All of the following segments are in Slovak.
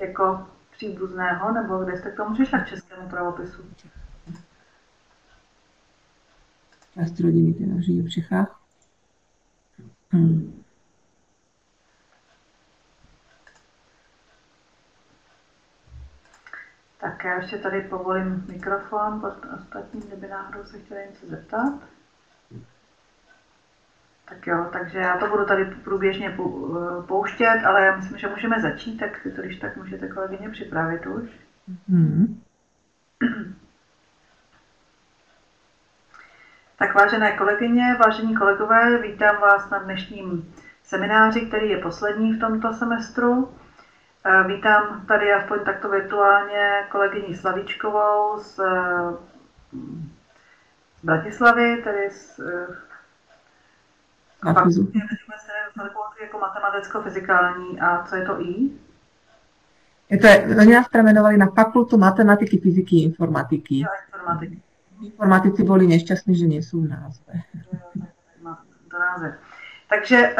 jako příbuzného, nebo kde jste k tomu přišla k českému pravopisu? Časť rodiny teda žije v Čechách. Tak já ještě tady povolím mikrofon, ostatní, kdyby náhodou se chtěli něco zeptat. Tak jo, takže já to budu tady průběžně pouštět, ale já myslím, že můžeme začít, tak si to když tak můžete kolegyně připravit už. Tak vážené kolegyně, vážení kolegové, vítám vás na dnešním semináři, který je poslední v tomto semestru. Vítám tady aspoň takto virtuálně kolegyni Slavíčkovou z Bratislavy, tedy z jako matematicko-fyzikální. A co je to I? Oni nás premenovali na fakultu matematiky, fyziky, informatiky. Jo, informatiky. Informatici boli nešťastní, že nie sú v názve. Do název. Takže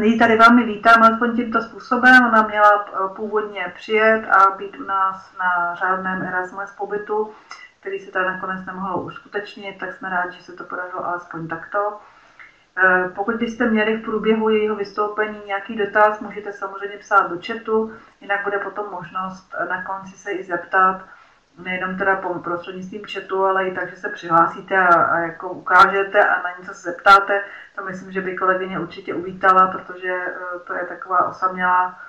ji tady velmi vítám alespoň tímto způsobem. Ona měla původně přijet a být u nás na řádném Erasmus pobytu, který se tady nakonec nemohlo uskutečnit, tak jsme rádi, že se to podařilo alespoň takto. Pokud byste měli v průběhu jejího vystoupení nějaký dotaz, můžete samozřejmě psát do chatu, jinak bude potom možnost na konci se i zeptat, nejenom teda prostřednictvím chatu, ale i tak, že se přihlásíte a jako ukážete a na něco se zeptáte. To myslím, že by kolegyně určitě uvítala, protože to je taková osamělá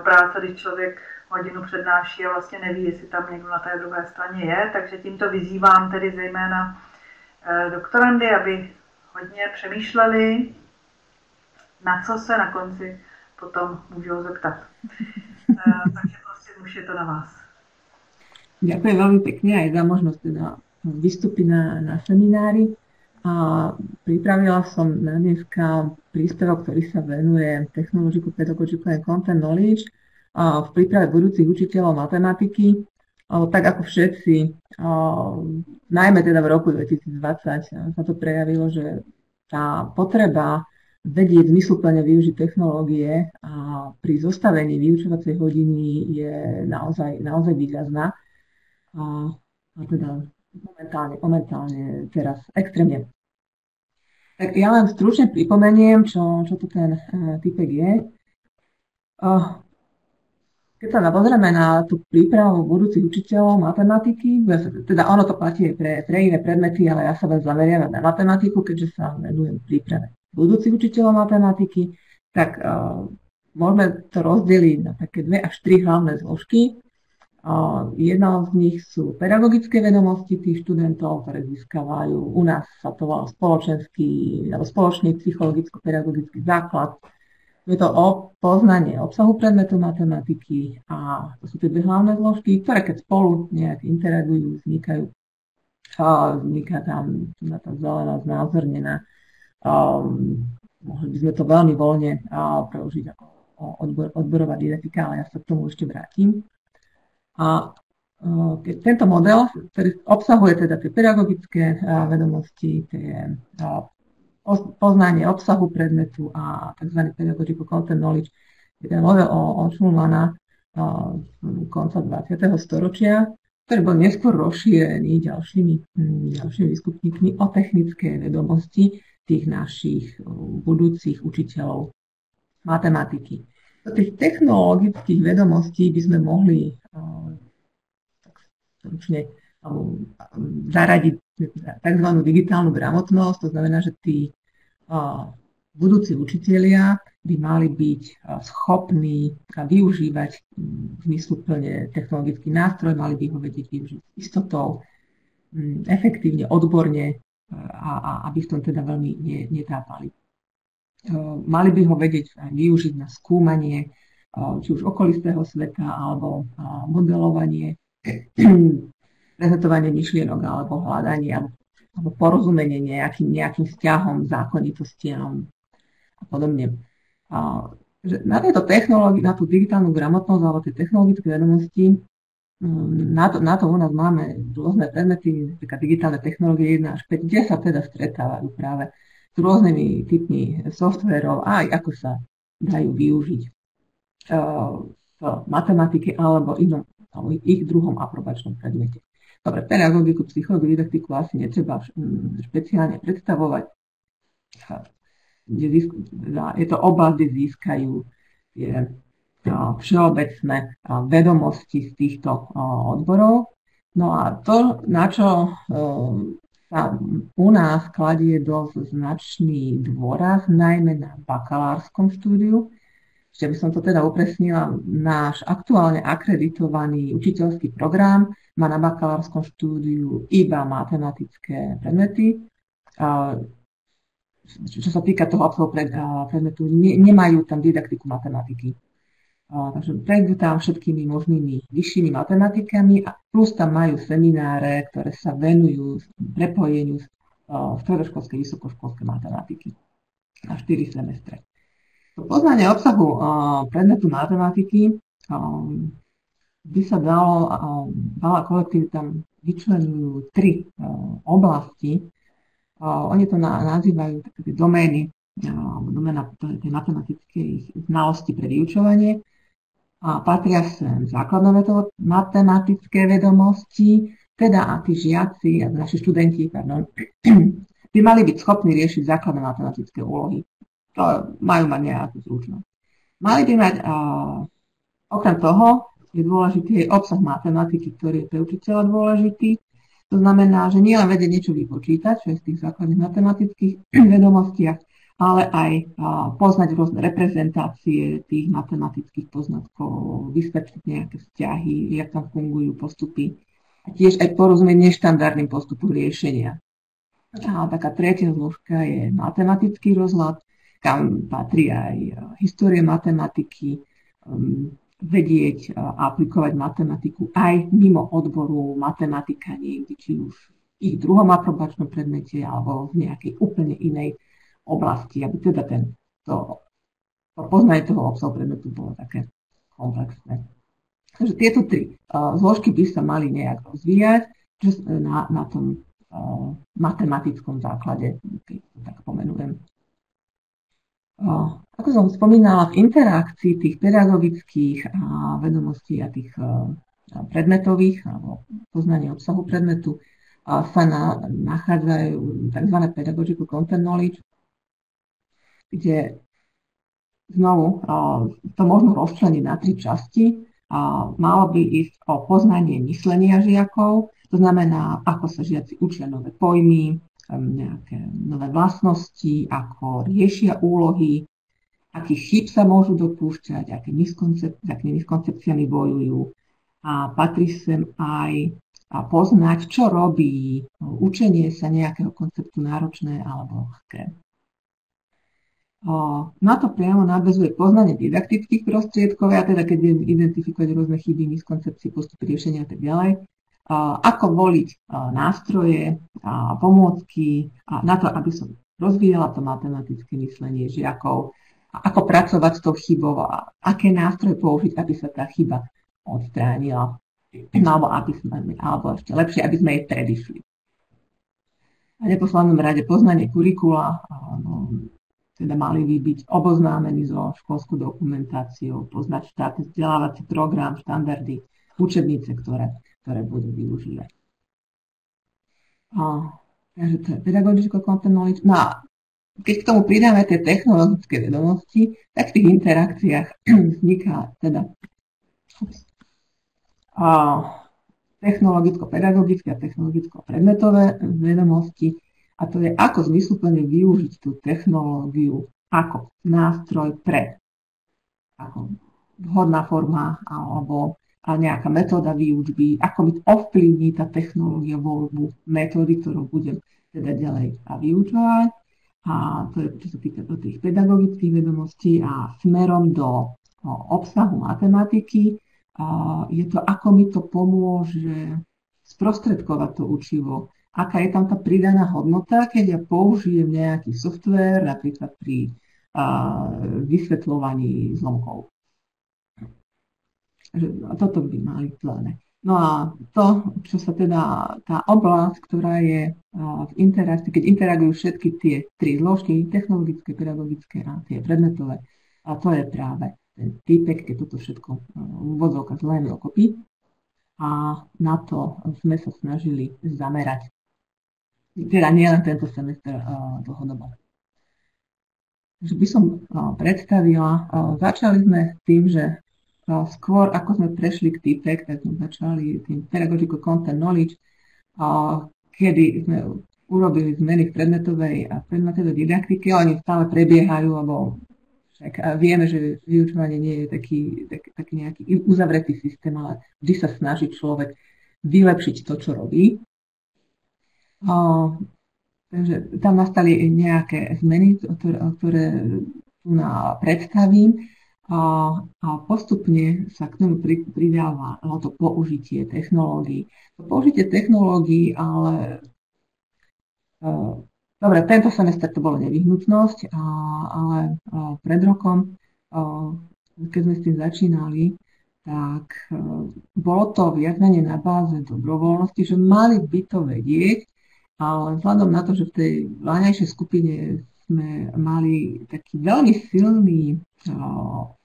práce, když člověk hodinu přednáší a vlastně neví, jestli tam někdo na té druhé straně je. Takže tímto vyzývám tedy zejména doktorandy, aby hodně přemýšleli, na co se na konci potom můžou zeptat. Takže prosím, už je to na vás. Ďakujem veľmi pekne aj za možnosť teda vystúpiť na seminári. Pripravila som na dneska príspevok, ktorý sa venuje Technological Pedagogical and Content Knowledge v príprave budúcich učiteľov matematiky. Tak ako všetci, najmä teda v roku 2020 sa to prejavilo, že tá potreba vedieť zmysluplne využiť technológie pri zostavení vyučovacej hodiny je naozaj výrazná. A teda momentálne teraz extrémne. Tak ja len stručne pripomeniem, čo to ten typek je. Keď sa pozrieme na tú prípravu budúcich učiteľov matematiky, teda ono to platí aj pre iné predmety, ale ja sa vám zameriavam na matematiku, keďže sa venujem príprave budúcich učiteľov matematiky, tak môžeme to rozdeliť na také 2 až 3 hlavné zložky. Jedna z nich sú pedagogické vedomosti tých študentov, ktoré získavajú. U nás sa to volá spoločný psychologicko-pedagogický základ. Je to o poznanie obsahu predmetu matematiky a to sú tie 2 hlavné zložky, ktoré keď spolu nejak interagujú, vzniká tam tá zelená znázornená. Mohli by sme to veľmi voľne preužiť ako odborová didaktika, ale ja sa k tomu ešte vrátim. A tento model, ktorý obsahuje teda tie pedagogické vedomosti, tie poznanie obsahu predmetu a tzv. Pedagogical Content Knowledge, je ten model od Schulmana konca 20. storočia, ktorý bol neskôr rozšírený ďalšími výskupníkmi o technické vedomosti tých našich budúcich učiteľov matematiky. Do tých technologických vedomostí by sme mohli stručne zaradiť tzv. Digitálnu gramotnosť, to znamená, že tí budúci učitelia by mali byť schopní využívať zmysluplne technologický nástroj, mali by ho vedieť využiť s istotou, efektívne, odborne a aby v tom teda veľmi netápali. Mali by ho vedieť využiť na skúmanie, či už okolistého sveta, alebo modelovanie, prezentovanie myšlienok, alebo hľadanie, alebo porozumenie nejakým vzťahom, zákonitostiam a podobne. Na tejto technológii, na tú digitálnu gramotnosť, alebo tie technologické vedomosti, na to u nás máme rôzne predmety, napríklad digitálne technológie 1 až 5, kde sa teda stretávajú práve s rôznymi typmi softverov a aj ako sa dajú využiť. matematiky alebo ich druhom aprobačnom predmete. Dobre, pedagogiku, psychológiu, didaktiku asi netreba špeciálne predstavovať. Je to oblasť, kde získajú tie všeobecné vedomosti z týchto odborov. No a to, na čo sa u nás kladie dosť značný dôraz, najmä na bakalárskom štúdiu, že by som to teda upresnila, náš aktuálne akreditovaný učiteľský program má na bakalárskom štúdiu iba matematické predmety. Čo sa týka toho obsahu predmetu, nemajú tam didaktiku matematiky. Takže prejdú tam všetkými možnými vyššími matematikami a plus tam majú semináre, ktoré sa venujú prepojeniu stredoškolskej, vysokoškolskej matematiky na 4 semestre. Poznanie obsahu predmetu matematiky by sa dalo, veľa kolektív tam vyčlenujú 3 oblasti. Oni to nazývajú také domény, doména tej matematickej znalosti pre vyučovanie. A patria sem základné matematické vedomosti, teda a tí žiaci a naši študenti, by mali byť schopní riešiť základné matematické úlohy. To majú mať nejakú zručnosť. Mali by mať, okrem toho, je dôležitý aj obsah matematiky, ktorý je pre učiteľa dôležitý. To znamená, že nie len vedieť niečo vypočítať, čo je z tých základných matematických vedomostiach, ale aj poznať rôzne reprezentácie tých matematických poznatkov, vysvetliť nejaké vzťahy, jak tam fungujú postupy. A tiež aj porozumieť neštandardným postupom riešenia. A taká tretia zložka je matematický rozhľad, kam patrí aj história matematiky, vedieť a aplikovať matematiku aj mimo odboru matematika niekde, či už v ich druhom aprobačnom predmete alebo v nejakej úplne inej oblasti, aby teda to poznanie toho obsahu predmetu bolo také komplexné. Takže tieto 3 zložky by sa mali nejak rozvíjať na tom matematickom základe, keď to tak pomenujem. Ako som spomínala, v interakcii tých pedagogických vedomostí a tých predmetových alebo poznanie obsahu predmetu sa nachádzajú tzv. Pedagogical content knowledge, kde znovu to možno rozčleniť na 3 časti. Malo by ísť o poznanie myslenia žiakov, to znamená, ako sa žiaci učia nové pojmy, nejaké nové vlastnosti, ako riešia úlohy, akých chýb sa môžu dopúšťať, akými miskoncepciami bojujú. A patrí sem aj poznať, čo robí učenie sa nejakého konceptu náročné alebo ľahké. Na to priamo nadväzuje poznanie didaktických prostriedkov, a teda keď budem identifikovať rôzne chyby, miskoncepcie, postupy riešenia a tak ďalej. Ako voliť nástroje, pomôcky na to, aby som rozvíjala to matematické myslenie žiakov, ako pracovať s tou chybou a aké nástroje použiť, aby sa tá chyba odstránila, alebo ešte lepšie, aby sme jej predišli. A v neposlednom rade poznanie kurikula, teda mali by byť oboznámení so školskou dokumentáciou, poznať štátny vzdelávací program, štandardy, učebnice, ktoré budú využívať. Takže to je pedagogical content knowledge. No a keď k tomu pridáme tie technologické vedomosti, tak v tých interakciách vzniká teda technologicko-pedagogické a technologicko-predmetové vedomosti. A to je, ako zmysluplne využiť tú technológiu ako nástroj pre ako vhodná forma alebo nejaká metóda výučby, ako mi ovplyvní tá technológia voľbu metódy, ktorú budem teda ďalej vyučovať. A to je, čo sa týka tých pedagogických vedomostí a smerom do obsahu matematiky. Je to, ako mi to pomôže sprostredkovať to učivo. Aká je tam tá pridaná hodnota, keď ja použijem nejaký software, napríklad pri vysvetľovaní zlomkov. A toto by mali pláne. No a to, čo sa teda, tá oblasť, ktorá je v interakcii, keď interagujú všetky tie 3 zložky, technologické, pedagogické a tie predmetové, a to je práve ten týpek, keď toto všetko v úvodzovkách zlejme okopy. A na to sme sa snažili zamerať. Teda nie len tento semestr dlhodobo. Takže by som predstavila, začali sme tým, že skôr ako sme prešli k TPEC, tak sme začali tým Pedagogical Content Knowledge, kedy sme urobili zmeny v predmetovej didaktike, oni stále prebiehajú, lebo však vieme, že vyučovanie nie je taký nejaký uzavretý systém, ale vždy sa snaží človek vylepšiť to, čo robí. Takže tam nastali nejaké zmeny, ktoré tu predstavím a postupne sa k tomu pridávalo to použitie technológií. To použitie technológií, ale dobre, tento semestr to bolo nevyhnutnosť, ale pred rokom, keď sme s tým začínali, tak bolo to viac menej na báze dobrovoľnosti, že mali by to vedieť, ale vzhľadom na to, že v tej vláňajšej skupine sme mali taký veľmi silný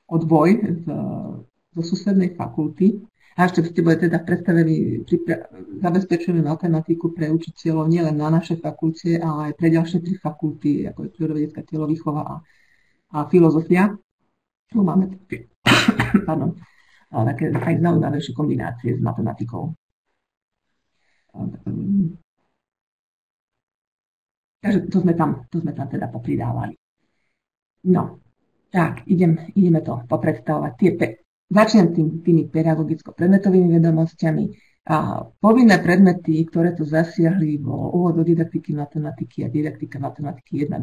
odboj zo susednej fakulty, a ešte ste boli teda predstavení, zabezpečujeme matematiku pre učiteľov nielen na našej fakulte, ale aj pre ďalšie 3 fakulty, ako je prírodovedecká telovýchova a filozofia. Tu máme také aj zaujímavejšie kombinácie s matematikou. Takže to sme tam teda popridávali. No, tak, ideme to popredstavovať. Začnem tými pedagogicko-predmetovými vedomosťami. Povinné predmety, ktoré to zasiahli, bolo úvod do didaktiky matematiky a didaktika matematiky 1-2.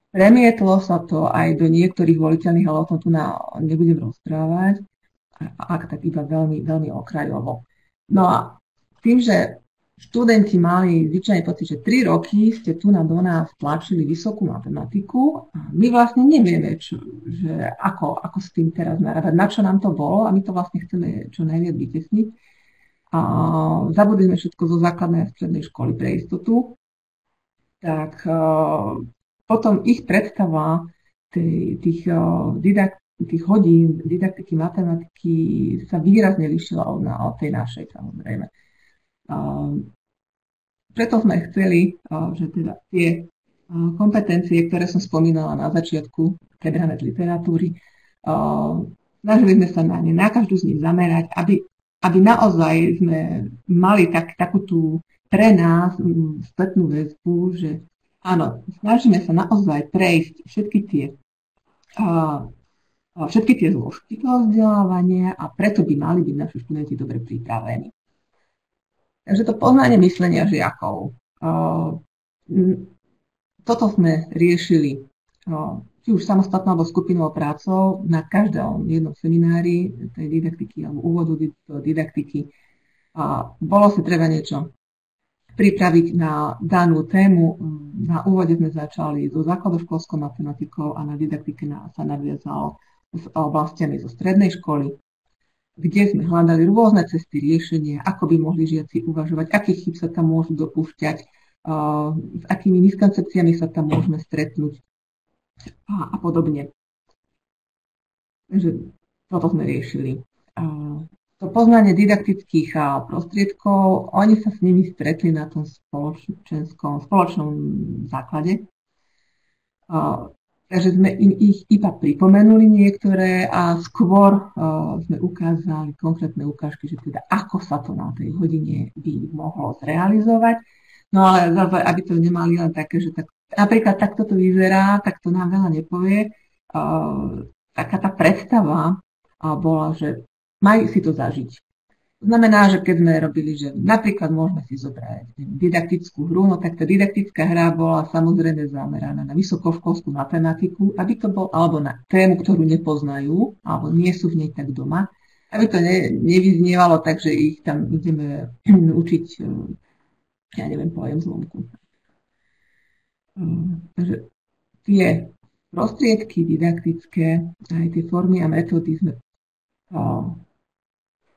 Premietlo sa to aj do niektorých voliteľných, ale o tom tu nebudem rozprávať, ak tak iba veľmi, veľmi okrajovo. No a tým, že študenti mali zvyčajne pocit, že 3 roky ste tu do nás tlačili vysokú matematiku a my vlastne nevieme, že ako s tým teraz narábať, na čo nám to bolo a my to vlastne chceme čo najviac vytesniť. A zabudli sme všetko zo základnej a strednej školy pre istotu. Tak potom ich predstava tých hodín didaktiky matematiky sa výrazne líšila od tej našej, samozrejme. Preto sme chceli, že teda tie kompetencie, ktoré som spomínala na začiatku, predmet literatúry, snažili sme sa na každú z nich zamerať, aby naozaj sme mali takú tú pre nás spätnú väzbu, že áno, snažíme sa naozaj prejsť všetky tie zložky toho vzdelávania a preto by mali byť naši študenti dobre pripravení. Takže to poznanie myslenia žiakov. Toto sme riešili či už samostatnou alebo skupinovou prácou na každom jednom seminári tej didaktiky alebo úvodu do didaktiky. Bolo si treba niečo pripraviť na danú tému. Na úvode sme začali so základoškolskou matematikou a na didaktike sa nadviazalo s oblastiami zo strednej školy, kde sme hľadali rôzne cesty riešenia, ako by mohli žiaci uvažovať, akých chyb sa tam môžu dopúšťať, s akými miskoncepciami sa tam môžeme stretnúť a podobne. Takže toto sme riešili. To poznanie didaktických prostriedkov, oni sa s nimi stretli na tom spoločnom základe. Takže sme im ich iba pripomenuli niektoré a skôr sme ukázali konkrétne ukážky, že teda ako sa to na tej hodine by mohlo zrealizovať. No ale zase, aby to nemali len také, že napríklad takto to vyzerá, tak to nám veľa nepovie. Taká tá predstava bola, že majú si to zažiť. To znamená, že keď sme robili, že napríklad môžeme si zobrať didaktickú hru, no tak tá didaktická hra bola samozrejme zameraná na vysokoškolskú matematiku, aby to bol, alebo na tému, ktorú nepoznajú, alebo nie sú v nej tak doma, aby to nevyznievalo tak, že ich tam ideme učiť, ja neviem, pojem zlomku. Takže tie prostriedky didaktické, aj tie formy a metódy sme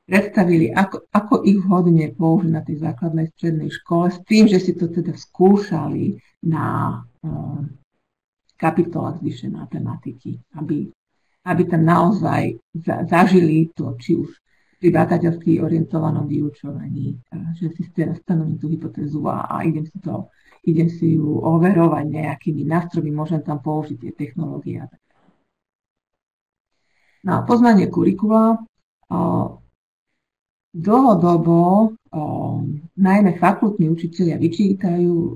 predstavili, ako ich vhodne použiť na tej základnej strednej škole, s tým, že si to teda skúšali na kapitolách z vyššej matematiky, aby tam naozaj zažili to, či už pri bádateľsky orientovanom vyučovaní, že si stanovím tú hypotézu a idem si ju overovať nejakými nástrojmi, môžem tam použiť tie technológie. Na poznanie kurikula dlhodobo najmä fakultní učitelia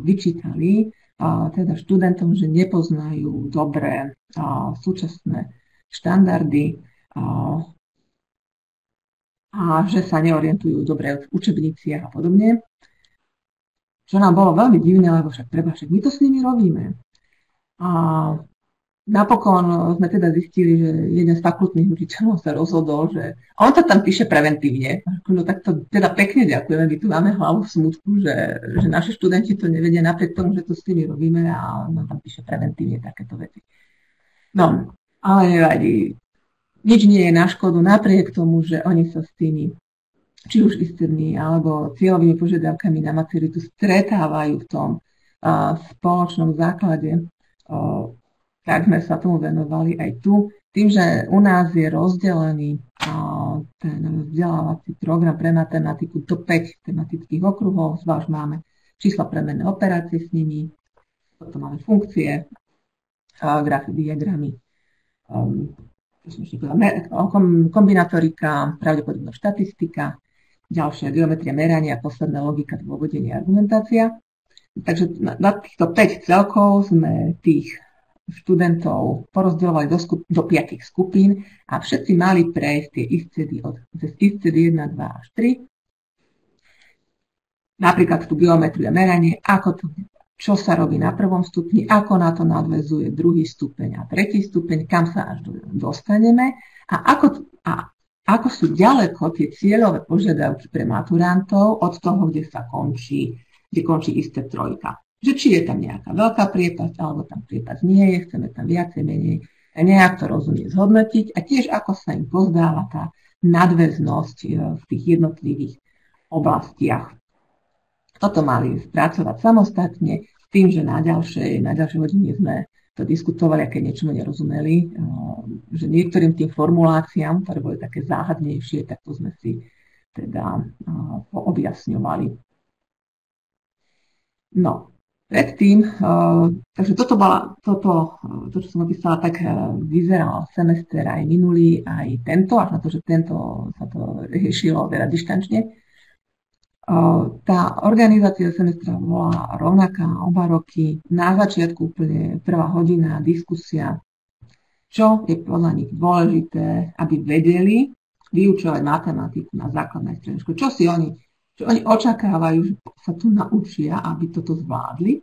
vyčítali teda študentom, že nepoznajú dobre súčasné štandardy a že sa neorientujú dobre v učebniciach a podobne. Čo nám bolo veľmi divné, lebo však my to s nimi robíme. A napokon sme teda zistili, že jeden z fakultných učiteľov sa rozhodol, že on to tam píše preventívne. No tak to teda pekne ďakujeme, my tu máme hlavu v smutku, že naši študenti to nevedia napriek tomu, že to s nimi robíme a on tam píše preventívne takéto veci. No, ale nevadí. Nič nie je na škodu, napriek tomu, že oni sa s tými, či už istými, alebo cieľovými požiadavkami na maturitu stretávajú v tom spoločnom základe. Tak sme sa tomu venovali aj tu. Tým, že u nás je rozdelený ten vzdelávací program pre matematiku do 5 tematických okruhov, zvlášť máme čísla premenné operácie s nimi, potom máme funkcie, grafy, diagramy, kombinatorika, pravdepodobná štatistika, ďalšia geometria merania, posledná logika, dôvodenie, argumentácia. Takže na týchto 5 celkov sme tých študentov porozdeľovali do 5 skupín a všetci mali prejsť tie ISCEDy cez ISCED 1, 2 až 3. Napríklad tú geometriu a meranie, čo sa robí na prvom stupni, ako na to nadväzuje druhý stupeň a tretí stupeň, kam sa až dostaneme a ako sú ďaleko tie cieľové požiadavky pre maturantov od toho, kde končí isté trojka. Že či je tam nejaká veľká priepasť, alebo tam priepasť nie je, chceme tam viacej, menej, nejak to rozumie zhodnotiť a tiež ako sa im pozdáva tá nadväznosť v tých jednotlivých oblastiach. Toto mali spracovať samostatne, s tým, že na ďalšej hodine sme to diskutovali, aké niečomu nerozumeli, že niektorým tým formuláciám, ktoré boli také záhadnejšie, tak to sme si teda objasňovali. No, predtým, takže to, čo som opísala, tak vyzeral semester aj minulý, aj tento, až na to, že tento sa to riešilo teda dištančne. Tá organizácia semestra bola rovnaká oba roky. Na začiatku úplne prvá hodina diskusia, čo je podľa nich dôležité, aby vedeli vyučovať matematiku na základnej strednej škole. Čo oni očakávajú, že sa tu naučia, aby toto zvládli.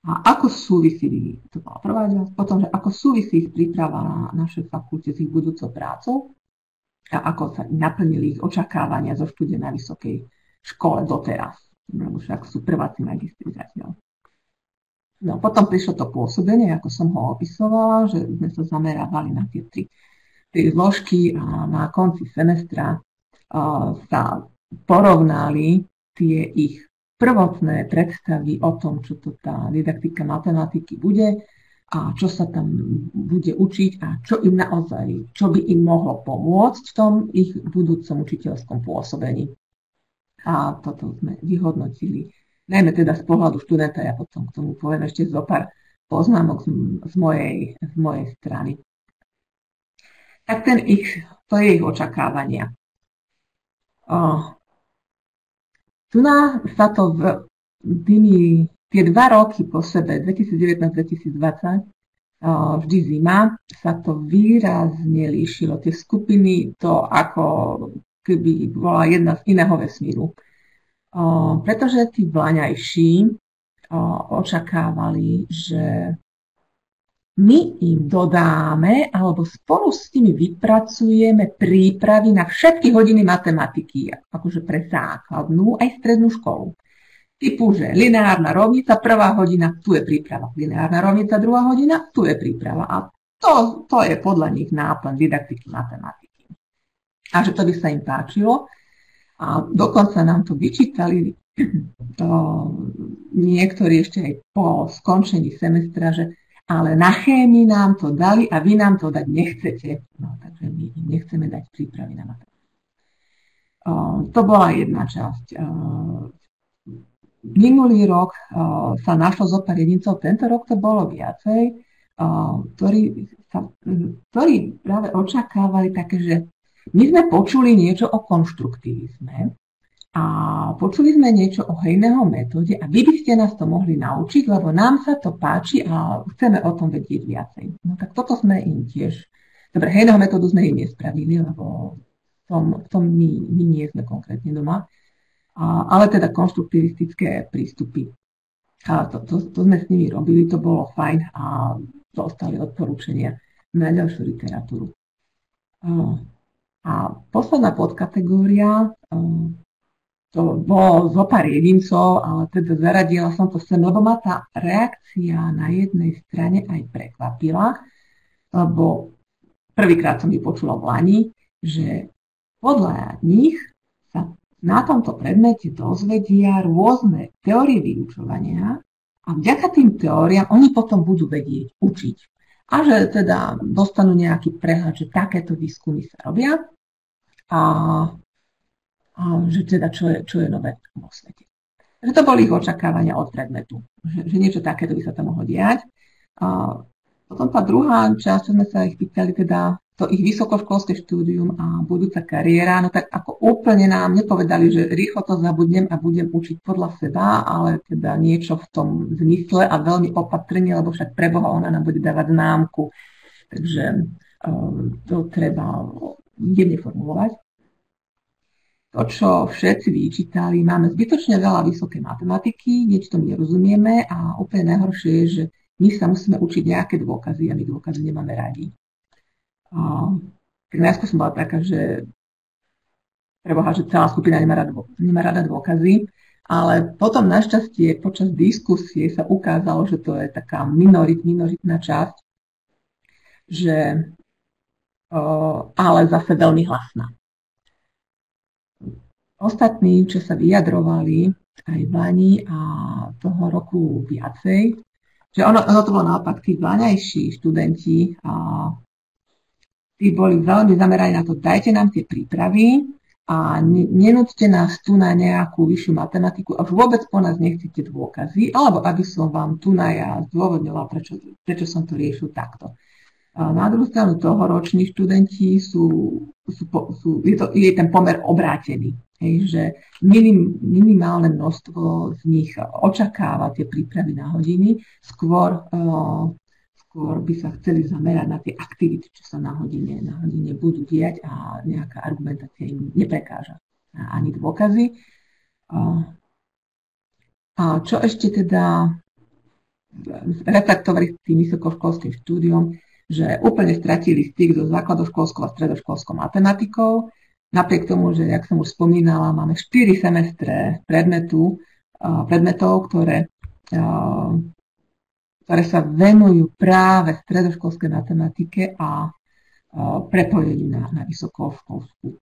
A ako súvisí, to bola prvá časť, potom, že ako súvisí ich príprava na našej fakulte s ich budúcou prácou a ako sa naplnili ich očakávania zo štúdia na vysokej škole doteraz. Lebo však sú prváci magistri zatiaľ. No, potom prišlo to pôsobenie, ako som ho opisovala, že sme sa zamerávali na tie tri zložky a na konci semestra sa porovnali tie ich prvotné predstavy o tom, čo to tá didaktika matematiky bude a čo sa tam bude učiť a čo by im mohlo pomôcť v tom ich budúcom učiteľskom pôsobení. A toto sme vyhodnotili, najmä teda z pohľadu študenta, ja potom k tomu poviem ešte zo pár poznámok z mojej strany. Tak to je ich očakávania. Tu sa to tie 2 roky po sebe, 2019-2020, vždy zima, sa to výrazne líšilo. Tie skupiny to ako keby bola jedna z iného vesmíru. Pretože tí vlaňajší očakávali, že my im dodáme alebo spolu s nimi vypracujeme prípravy na všetky hodiny matematiky, akože pre základnú aj strednú školu. Typu, že lineárna rovnica, prvá hodina, tu je príprava. Lineárna rovnica, druhá hodina, tu je príprava. A to je podľa nich náplň didaktiky matematiky. A že to by sa im páčilo. A dokonca nám to vyčítali niektorí ešte aj po skončení semestra, že ale na chémii nám to dali a vy nám to dať nechcete. No, takže my im nechceme dať prípravy na matematiku. To bola jedna časť. Minulý rok sa našlo zo pár jedincov, tento rok to bolo viacej, ktorí práve očakávali také, že my sme počuli niečo o konštruktivizme a počuli sme niečo o Hejného metóde a vy by ste nás to mohli naučiť, lebo nám sa to páči a chceme o tom vedieť viacej. No tak toto sme im tiež... Dobre, Hejného metódu sme im nespravili, lebo v tom my nie sme konkrétne doma, ale teda konštruktivistické prístupy. A to sme s nimi robili, to bolo fajn a dostali odporúčania na ďalšiu literatúru. A posledná podkategória, to bolo zo pár jedincov, ale teda zaradila som to sem, lebo ma tá reakcia na jednej strane aj prekvapila, lebo prvýkrát som ju počula v Lani, že podľa nich sa na tomto predmete dozvedia rôzne teórie vyučovania a vďaka tým teóriám oni potom budú vedieť učiť. A že teda dostanú nejaký prehľad, že takéto výskumy sa robia a že teda čo je nové vo svete. Že to boli ich očakávania od predmetu, že niečo takéto by sa tam mohlo diať. A potom tá druhá časť, čo sme sa ich pýtali, teda to ich vysokoškolské štúdium a budúca kariéra, no tak ako úplne nám nepovedali, že rýchlo to zabudnem a budem učiť podľa seba, ale teda niečo v tom zmysle a veľmi opatrne, lebo však preboha ona nám bude dávať známku. Takže to treba jemne formulovať. To, čo všetci vyčítali, máme zbytočne veľa vysokej matematiky, niečo tomu nerozumieme a úplne najhoršie je, že my sa musíme učiť nejaké dôkazy a my dôkazy nemáme radi. Tak najskôr som bola taká, že preboha, že celá skupina nemá rada dôkazy, ale potom našťastie počas diskusie sa ukázalo, že to je taká minoritná časť, že ale zase veľmi hlasná. Ostatní, čo sa vyjadrovali aj v Lani a toho roku viacej, že ono to bolo naopak, tí vlaňajší študenti tí boli veľmi zameraní na to, dajte nám tie prípravy a nenúďte nás tu na nejakú vyššiu matematiku a už vôbec po nás nechcete dôkazy, alebo aby som vám tu na ja zdôvodnila, prečo som to riešil takto. A na druhú stranu tohoroční študenti je ten pomer obrátený. Hej, že minimálne množstvo z nich očakáva tie prípravy na hodiny, skôr by sa chceli zamerať na tie aktivity, čo sa na hodine budú diať a nejaká argumentácia im neprekáža. Ani dôkazy. A čo ešte teda reflektovali s tým vysokoškolským štúdiom, že úplne stratili styk so základoškolskou a stredoškolskou matematikou. Napriek tomu, že, jak som už spomínala, máme 4 semestre predmetov, ktoré sa venujú práve stredoškolskej matematike a prepojeniu na vysokoškolskú.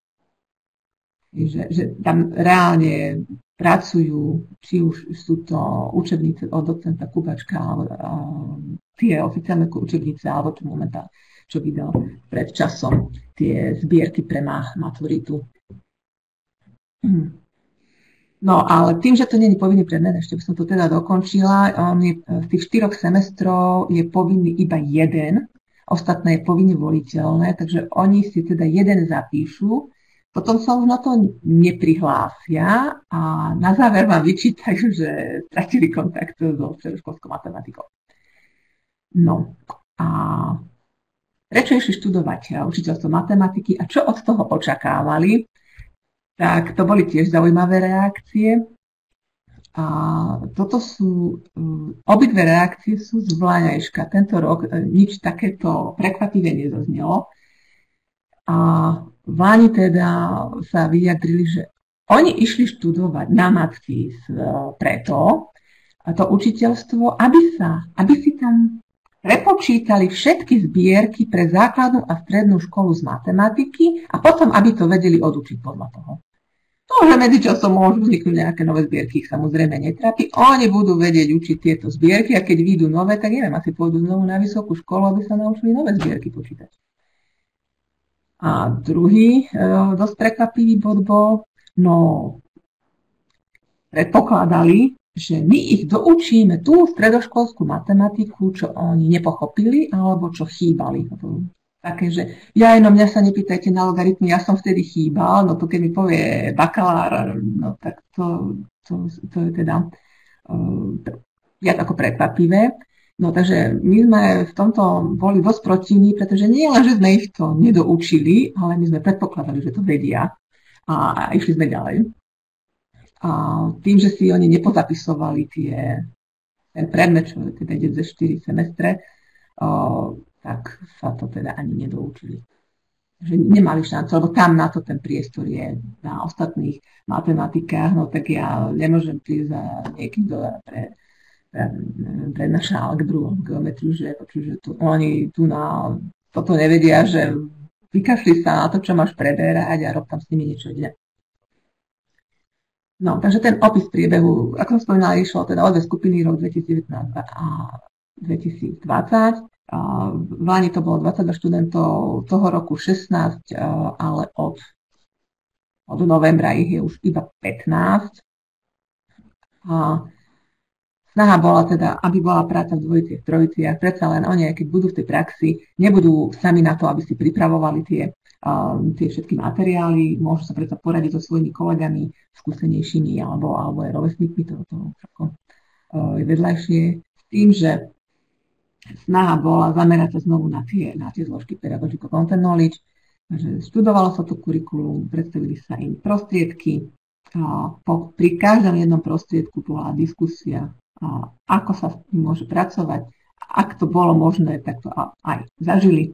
Že tam reálne pracujú, či už sú to učebnice od docenta Kubačka, alebo tie oficiálne učebnice, alebo čo vydal pred časom, tie zbierky pre maturitu. No, ale tým, že to nie je povinný predmet, ešte by som to teda dokončila, z tých 4 semestrov je povinný iba jeden, ostatné je povinne voliteľné, takže oni si teda jeden zapíšu, potom sa už na to neprihlásia a na záver vám vyčítajú, že stratili kontakt so stredoškolskou matematikou. No a prečo išli študovať učiteľstvo matematiky a čo od toho očakávali? Tak to boli tiež zaujímavé reakcie. A toto sú, obidve reakcie sú z Vlaňajška. Tento rok nič takéto prekvapivé nezaznelo. A Vláni teda sa vyjadrili, že oni išli študovať na Matfis preto, a to učiteľstvo, aby si tam prepočítali všetky zbierky pre základnú a strednú školu z matematiky a potom, aby to vedeli odučiť podľa toho. To, že medzičasom môžu vzniknúť nejaké nové zbierky, ich samozrejme netrápi. Oni budú vedieť učiť tieto zbierky a keď vyjdú nové, tak neviem, asi pôjdu znovu na vysokú školu, aby sa naučili nové zbierky počítať. A druhý dosť prekvapivý bod bol, no predpokladali, že my ich doučíme tú stredoškolskú matematiku, čo oni nepochopili alebo čo chýbali. Také, že mňa sa nepýtajte na logaritmy, ja som vtedy chýbal, no to keď mi povie bakalár, no tak to je teda viac ako prekvapivé. No takže my sme v tomto boli dosť protivní, pretože nie len, že sme ich to nedoučili, ale my sme predpokladali, že to vedia a išli sme ďalej. A tým, že si oni nepozapisovali ten predmet, čo teda ide ze 4 semestre, tak sa to teda ani nedoučili. Že nemali šancu, lebo tam na to ten priestor je. Na ostatných matematikách, no tak ja nemôžem prísť za niekým, kto prednáša algebru, geometriu, že oni tu na toto nevedia, že vykašli sa na to, čo máš preberať a rob tam s nimi niečo iné. No, takže ten opis priebehu, ako som spomínala, išlo teda o dve skupiny, rok 2019 a 2020. V Lani to bolo 22 študentov, toho roku 16, ale od novembra ich je už iba 15. A snaha bola teda, aby bola práca v dvojiciach, trojiciach, predsa len oni, keď budú v tej praxi, nebudú sami na to, aby si pripravovali tie všetky materiály, môžu sa predsa poradiť so svojimi kolegami, skúsenejšími alebo aj rovesníkmi, to je vedľajšie, s tým, že snaha bola zamerať sa znovu na tie zložky pedagogical content knowledge, že študovalo sa to kurikulum, predstavili sa im prostriedky, pri každom jednom prostriedku bola diskusia, ako sa s tým môže pracovať, ak to bolo možné, tak to aj zažili.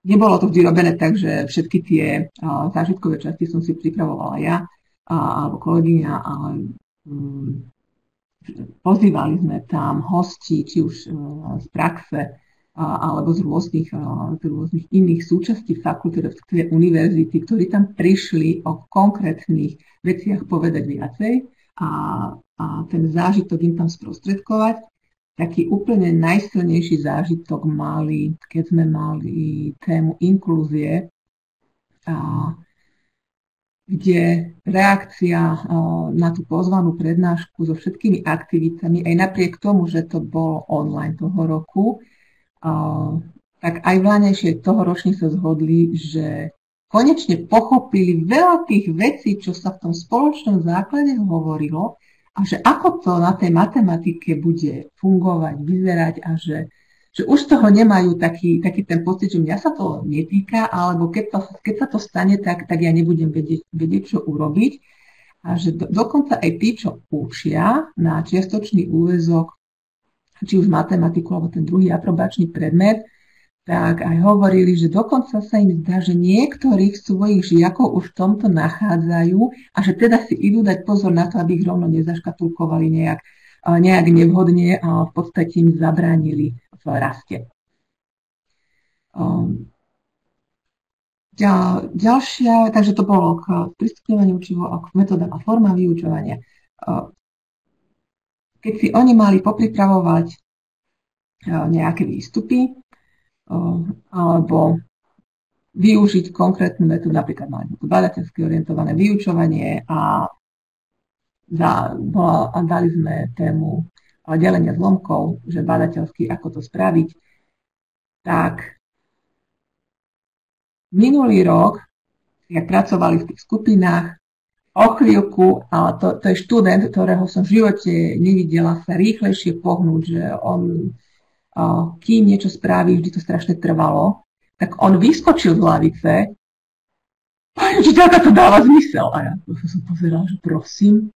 Nebolo to vždy robené tak, že všetky tie zážitkové časti som si pripravovala ja alebo kolegyňa, ale pozývali sme tam hostí, či už z praxe alebo z rôznych iných súčastí fakulty, respektíve univerzity, ktorí tam prišli o konkrétnych veciach povedať viacej a ten zážitok im tam sprostredkovať. Taký úplne najsilnejší zážitok mali, keď sme mali tému inklúzie, kde reakcia na tú pozvanú prednášku so všetkými aktivitami, aj napriek tomu, že to bolo online toho roku, tak aj vlánejšie toho ročne sa zhodli, že konečne pochopili veľa tých vecí, čo sa v tom spoločnom základe hovorilo, a že ako to na tej matematike bude fungovať, vyzerať a že už z toho nemajú taký ten pocit, že mňa sa to netýka, alebo keď sa to stane, tak ja nebudem vedieť, čo urobiť. A že dokonca aj tí, čo učia na čiastočný úväzok, či už matematiku, alebo ten druhý aprobačný predmet, tak aj hovorili, že dokonca sa im zdá, že niektorých svojich žiakov už v tomto nachádzajú a že teda si idú dať pozor na to, aby ich rovno nezaškatulkovali nejak nevhodne a v podstate im zabránili v raste. Ďalšia, takže to bolo k pristupňovaniu učivo a k metodám a formám vyučovania. Keď si oni mali popripravovať nejaké výstupy, alebo využiť konkrétnu metódu, napríklad mali badateľsky orientované vyučovanie a dali sme tému delenia zlomkov, že badateľsky, ako to spraviť, tak minulý rok, jak pracovali v tých skupinách, o chvíľku, ale to je študent, ktorého som v živote nevidela sa rýchlejšie pohnúť, že on kým niečo spraví, vždy to strašne trvalo, tak on vyskočil z lavice, že to dáva zmysel. A ja som pozerala, že prosím,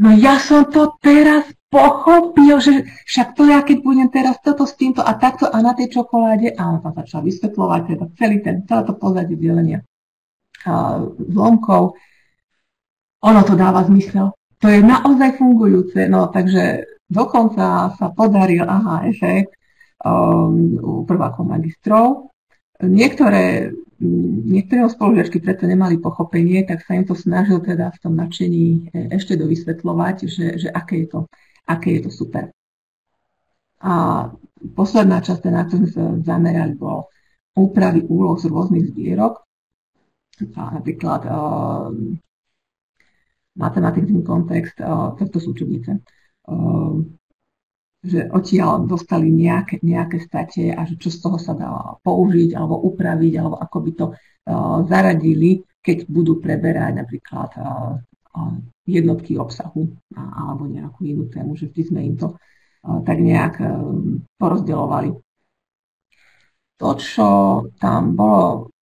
no ja som to teraz pochopil, že však to ja, keď budem teraz toto s týmto a takto a na tej čokoláde, a on tam začal vysvetľovať teda celé to pozadie delenia zlomkov, ono to dáva zmysel. To je naozaj fungujúce, no takže dokonca sa podaril efekt u prvákov magistrov. Niektoré niektoré spolužiačky preto nemali pochopenie, tak sa im to snažil teda v tom nadšení ešte dovysvetľovať, že aké je to super. A posledná časť, na ktorú sme sa zamerali, bolo úpravy úloh z rôznych zbierok. A napríklad matematický kontext, to sú učebnice, že odtiaľ dostali nejaké state a že čo z toho sa dá použiť alebo upraviť, alebo ako by to zaradili, keď budú preberať napríklad jednotky obsahu alebo nejakú inú tému, že vždy sme im to tak nejak porozdeľovali. To, čo tam bolo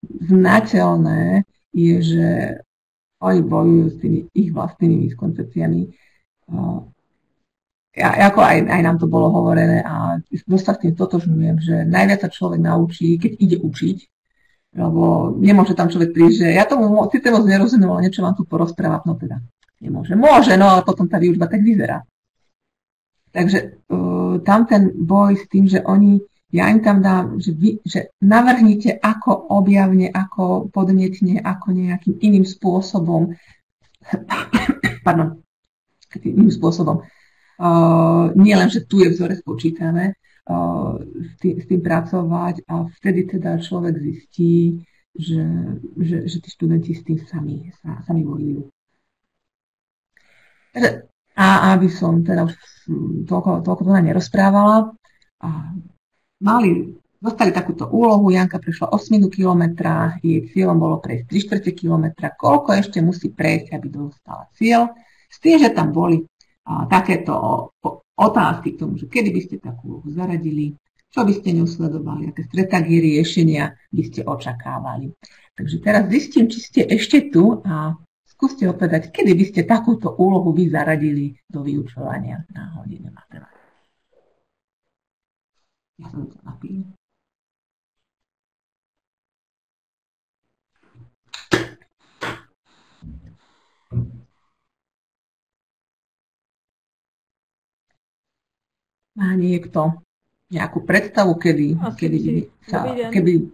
znateľné, je, že oni bojujú s tými ich vlastnými miskoncepciami. Ako aj nám to bolo hovorené a dosť sa s tým totožňujem, že najviac sa človek naučí, keď ide učiť, lebo nemôže tam človek prísť, že ja tomu síce moc nerozumiem, ale niečo vám tu porozprávať, no teda nemôže. Môže, no ale potom tá výučba tak vyzerá. Takže tam ten boj s tým, že ja im tam dám, že navrhnite ako objavne, ako podnetne, ako nejakým iným spôsobom, nie len, že tu je vzorec počítané, s tým pracovať a vtedy teda človek zistí, že tí študenti s tým sami bojujú. A aby som teda už toľko to nerozprávala, dostali takúto úlohu, Janka prešla 8 kilometra, jej cieľom bolo prejsť 3/4 kilometra, koľko ešte musí prejsť, aby dostala cieľ, s tým, že tam boli takéto otázky k tomu, že kedy by ste takú úlohu zaradili, čo by ste neusledovali, aké stratégie riešenia by ste očakávali. Takže teraz zistím, či ste ešte tu a skúste odpovedať, kedy by ste takúto úlohu vy zaradili do vyučovania na hodine matematiky. Ja som to napíjem. Má niekto nejakú predstavu, kedy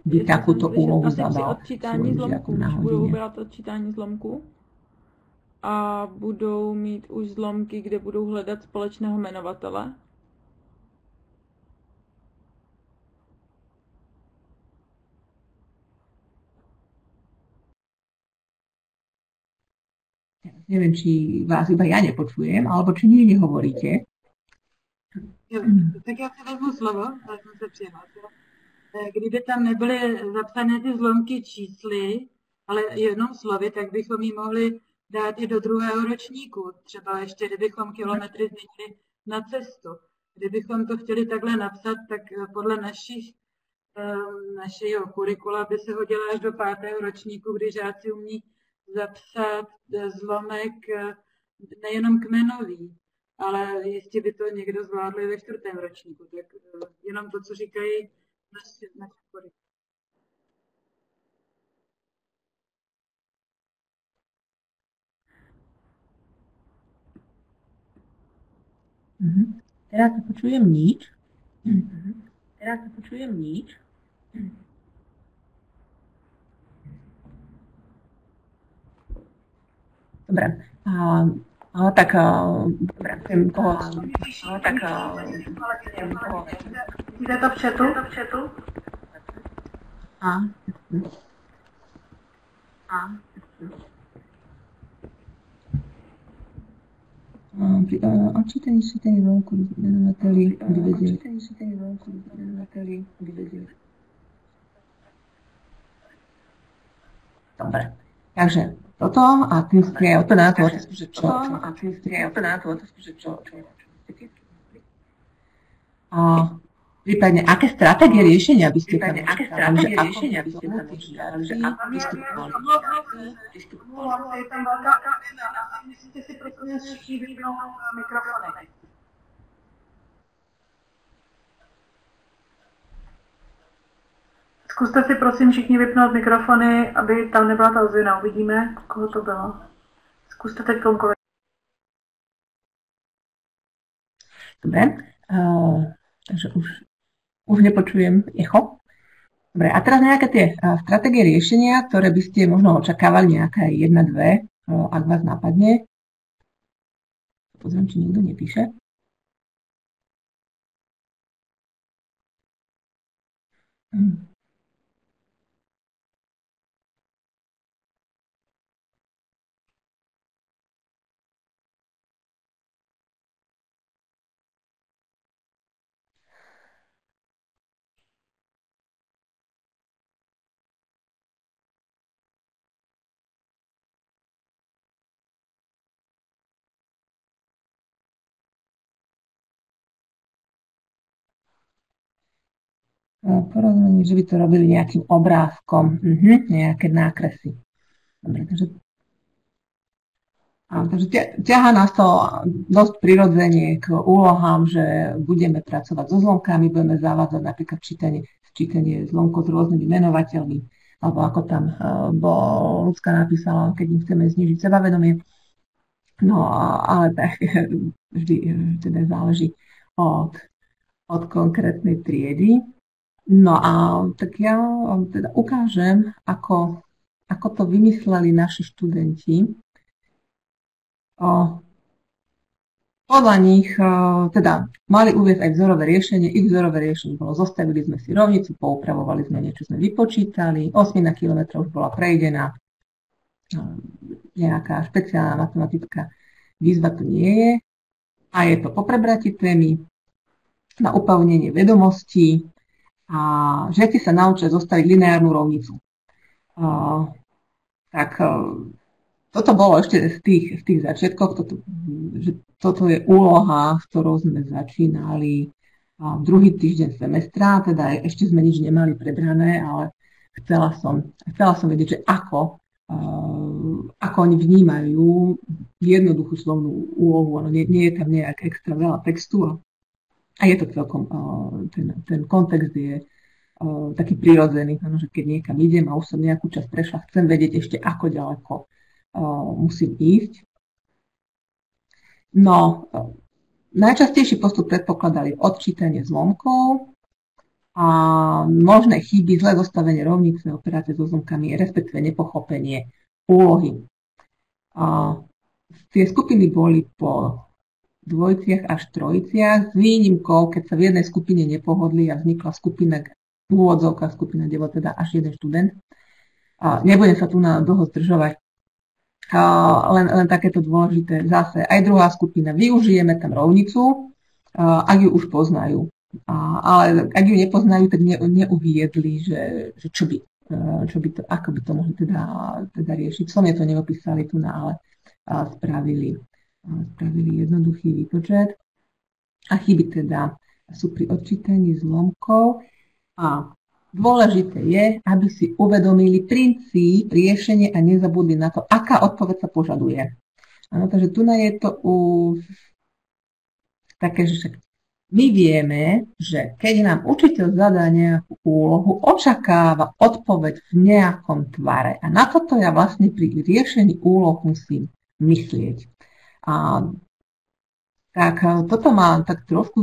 by takúto úlohu zadal svojim žiakom na hodine? Budou brát odčítání zlomku a budou mít už zlomky, kde budou hledat společného jmenovatele. Neviem, či vás iba ja nepočujem, alebo či nie nehovoríte. Tak já si vezmu slovo, já jsem se přihlásila. Kdyby tam nebyly zapsané ty zlomky čísly, ale jenom slovy, tak bychom ji mohli dát i do druhého ročníku. Třeba ještě, kdybychom kilometry změnili na cestu. Kdybychom to chtěli takhle napsat, tak podle našeho kurikula by se hodila až do 5. ročníku, kdy žáci umí zapsat zlomek nejenom kmenový, ale jistě by to někdo zvládl i ve 4. ročníku. Tak jenom to, co říkají naše kurikula. Teraz nepočujem nič. Dobre. Ale tak chcem toho... Jde to v chatu? Odčítanie zlomku jmenovateli divizie. Dobre. Takže toto a tým ste aj odpovedali na tú otázku, že čo. Prípadne, aké stratégie riešenia by ste tam vystupovali? Musíte si prosím všichni vypnout mikrofony. Zkuste si prosím všichni vypnout mikrofony, aby tam nebyla ta ozvěna. Uvidíme, koho to bylo. Zkuste teď konkolik. Dobre, takže už nepočujem echo. Dobre, a teraz nejaké tie stratégie riešenia, ktoré by ste možno očakávali, nejaké 1, 2, ak vás napadne. Pozriem, či nikto nepíše. Porozumiem, že by to robili nejakým obrázkom, nejaké nákresy. Dobre, takže ťahá nás to dosť prirodzene k úlohám, že budeme pracovať so zlomkami, budeme zavádzať napríklad čítanie zlomkov s rôznymi menovateľmi, alebo ako tam Ľudská napísala, keď im chceme znižiť sebavedomie. No, ale tak vždy teda záleží od konkrétnej triedy. No a tak ja teda ukážem, ako to vymysleli naši študenti. Podľa nich teda mali uviesť aj vzorové riešenie. Ich vzorové riešenie bolo, zostavili sme si rovnicu, poupravovali sme niečo, sme vypočítali, 8 kilometrov už bola prejdená, nejaká špeciálna matematická výzva to nie je. A je to po prebratí témy, na upevnenie vedomostí, a žiaci sa naučia zostaviť lineárnu rovnicu. Toto bolo ešte z tých začiatkov, že toto je úloha, s ktorou sme začínali druhý týždeň semestra, teda ešte sme nič nemali prebrané, ale chcela som vedieť, že ako oni vnímajú jednoduchú slovnú úlohu, nie je tam nejak extra veľa textu a je to celkom, ten kontext je taký prirodzený, že keď niekam idem a už som nejakú časť prešla, chcem vedieť ešte, ako ďaleko musím ísť. No, najčastejší postup predpokladali odčítanie zlomkov a možné chyby, zlé zostavenie rovnice, operácie so zlomkami, respektíve nepochopenie úlohy. Tie skupiny boli po dvojiciach až trojiciach, s výnimkou, keď sa v jednej skupine nepohodli a vznikla skupina, úvodzovka skupina, kde bol teda až jeden študent. Nebudem sa tu na dlho zdržovať, len takéto dôležité. Zase aj druhá skupina, využijeme tam rovnicu, ak ju už poznajú. Ale ak ju nepoznajú, tak neuviedli, že čo by to, ako by to mohli teda riešiť. Som to neopísali tu, ale spravili jednoduchý výpočet a chyby teda sú pri odčítaní zlomkov a dôležité je, aby si uvedomili princíp riešenia a nezabudli na to, aká odpoveď sa požaduje. Áno, takže tu je to také, že my vieme, že keď nám učiteľ zadá nejakú úlohu, očakáva odpoveď v nejakom tvare a na toto ja vlastne pri riešení úloh musím myslieť. Tak toto ma tak trošku,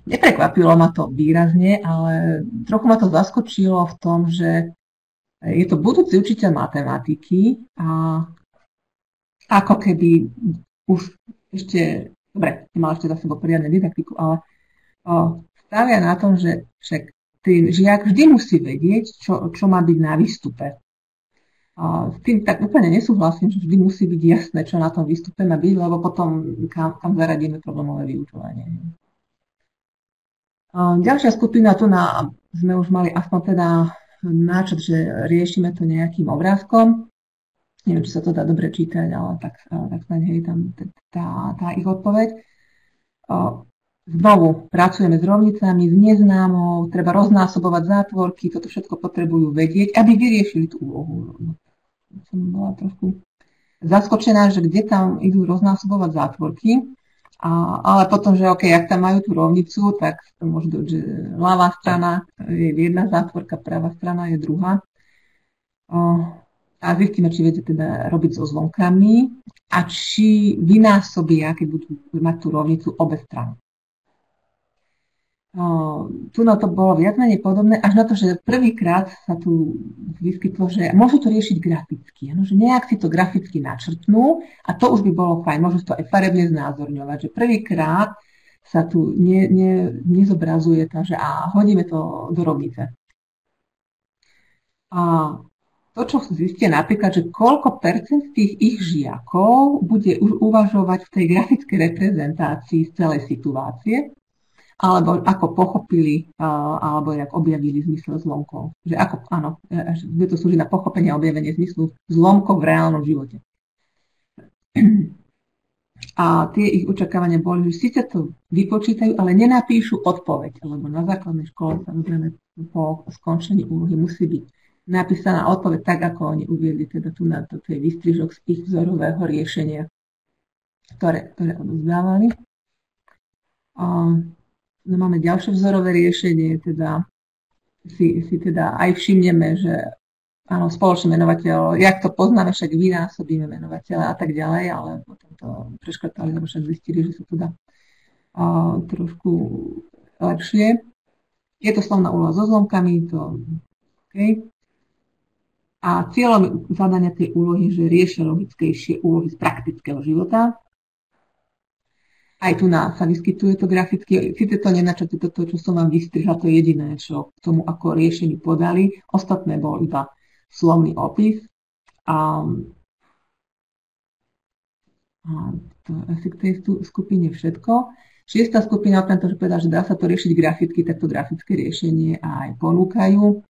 neprekvapilo ma to výrazne, ale trochu ma to zaskočilo v tom, že je to budúci učiteľ matematiky a ako keby už ešte, dobre, nemal ešte za sebou poriadne didaktiku, ale stavia na tom, že však žiak vždy musí vedieť, čo má byť na výstupe. S tým tak úplne nesúhlasím, že vždy musí byť jasné, čo na tom výstupe má byť, lebo potom kam zaradíme problémové vyučovanie. Ďalšia skupina, tu sme už mali aspoň teda náčrt, že riešime to nejakým obrázkom. Neviem, či sa to dá dobre čítať, ale tak snáď je tam tá ich odpoveď. Znovu pracujeme s rovnicami, s neznámou, treba roznásobovať zátvorky, toto všetko potrebujú vedieť, aby vyriešili tú úlohu. Som bola trošku zaskočená, že kde tam idú roznásobovať zátvorky, ale potom, že OK, ak tam majú tú rovnicu, tak to môže byť, že ľavá strana je jedna zátvorka, pravá strana je druhá. A zistíme, či viete teda robiť so zlomkami a či vynásobia, keď budú mať tú rovnicu, obe strany. Tu na to bolo viac menej podobné, až na to, že prvýkrát sa tu vyskytlo, že môžu to riešiť graficky, že nejak si to graficky načrtnú a to už by bolo fajn, môžu to aj farebne znázorňovať, že prvýkrát sa tu nezobrazuje tá, že hodíme to do rovnice. A to, čo zistia napríklad, že koľko percent tých ich žiakov bude už uvažovať v tej grafickej reprezentácii z celej situácie, alebo ako pochopili, alebo jak objavili zmysel zlomkov. Že ako, áno, bude to slúžiť na pochopenie a objavenie zmyslu zlomkov v reálnom živote. A tie ich očakávania boli, že síce to vypočítajú, ale nenapíšu odpoveď, lebo na základnej škole samozrejme po skončení úlohy musí byť napísaná odpoveď tak, ako oni uviedli, teda tu na to je výstrižok z ich vzorového riešenia, ktoré odozdávali. No, máme ďalšie vzorové riešenie, teda si teda aj všimneme, že áno, spoločný menovateľ, jak to poznáme, však vynásobíme menovateľa a tak ďalej, ale potom to preškrtali, lebo však zistili, že sa to dá trošku lepšie. Je to slovná úloha so zlomkami, to OK. A cieľom zadania tej úlohy, že riešia logickejšie úlohy z praktického života. Aj tu sa vyskytuje to graficky, síce to nenačrtuje to, čo som vám vystrihla, to je jediné, čo k tomu ako riešení podali. Ostatné bol iba slovný opis. A to asi k tej skupine všetko. 6. skupina okrem toho, že povedala, že dá sa to riešiť graficky, tak to grafické riešenie aj ponúkajú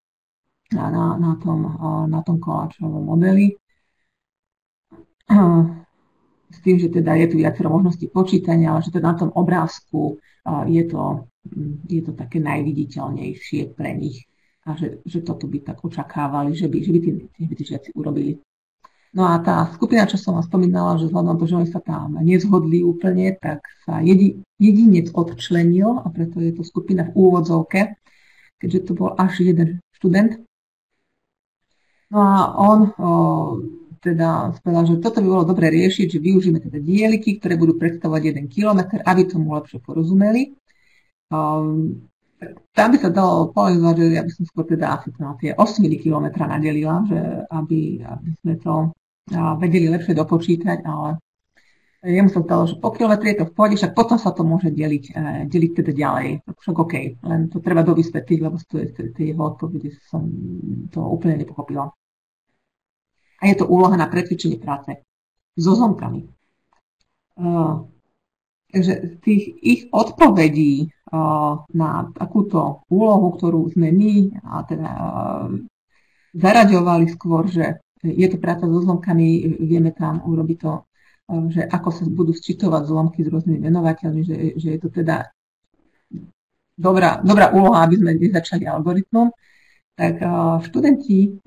na tom koláčovom modeli. S tým, že teda je tu viacero možností počítania, ale že teda na tom obrázku je to také najviditeľnejšie pre nich a že toto by tak očakávali, že by tí žiaci urobili. No a tá skupina, čo som vám spomínala, že vzhľadom na to, že oni sa tam nezhodli úplne, tak sa jedinec odčlenil a preto je to skupina v úvodzovke, keďže to bol až jeden študent. No a on teda povedal, že toto by bolo dobre riešiť, že využijeme teda dieliky, ktoré budú predstavovať 1 kilometr, aby tomu lepšie porozumeli. Tam by sa dalo povedať, že ja by som skôr teda asi na tie 8 kilometra nadelila, že aby sme to vedeli lepšie dopočítať, ale jemu sa zdalo, že po kilometri je to v pohode, však potom sa to môže deliť teda ďalej. Však OK, len to treba dovysvetliť, lebo z tej jeho odpovede som to úplne nepochopila. A je to úloha na pretvičenie práce so zlomkami. Takže tých ich odpovedí na takúto úlohu, ktorú sme my teda zaraďovali skôr, že je to práca so zlomkami, vieme tam urobiť to, že ako sa budú sčítovať zlomky s rôznymi menovateľmi, že je to teda dobrá úloha, aby sme nezačali algoritmom. Tak študenti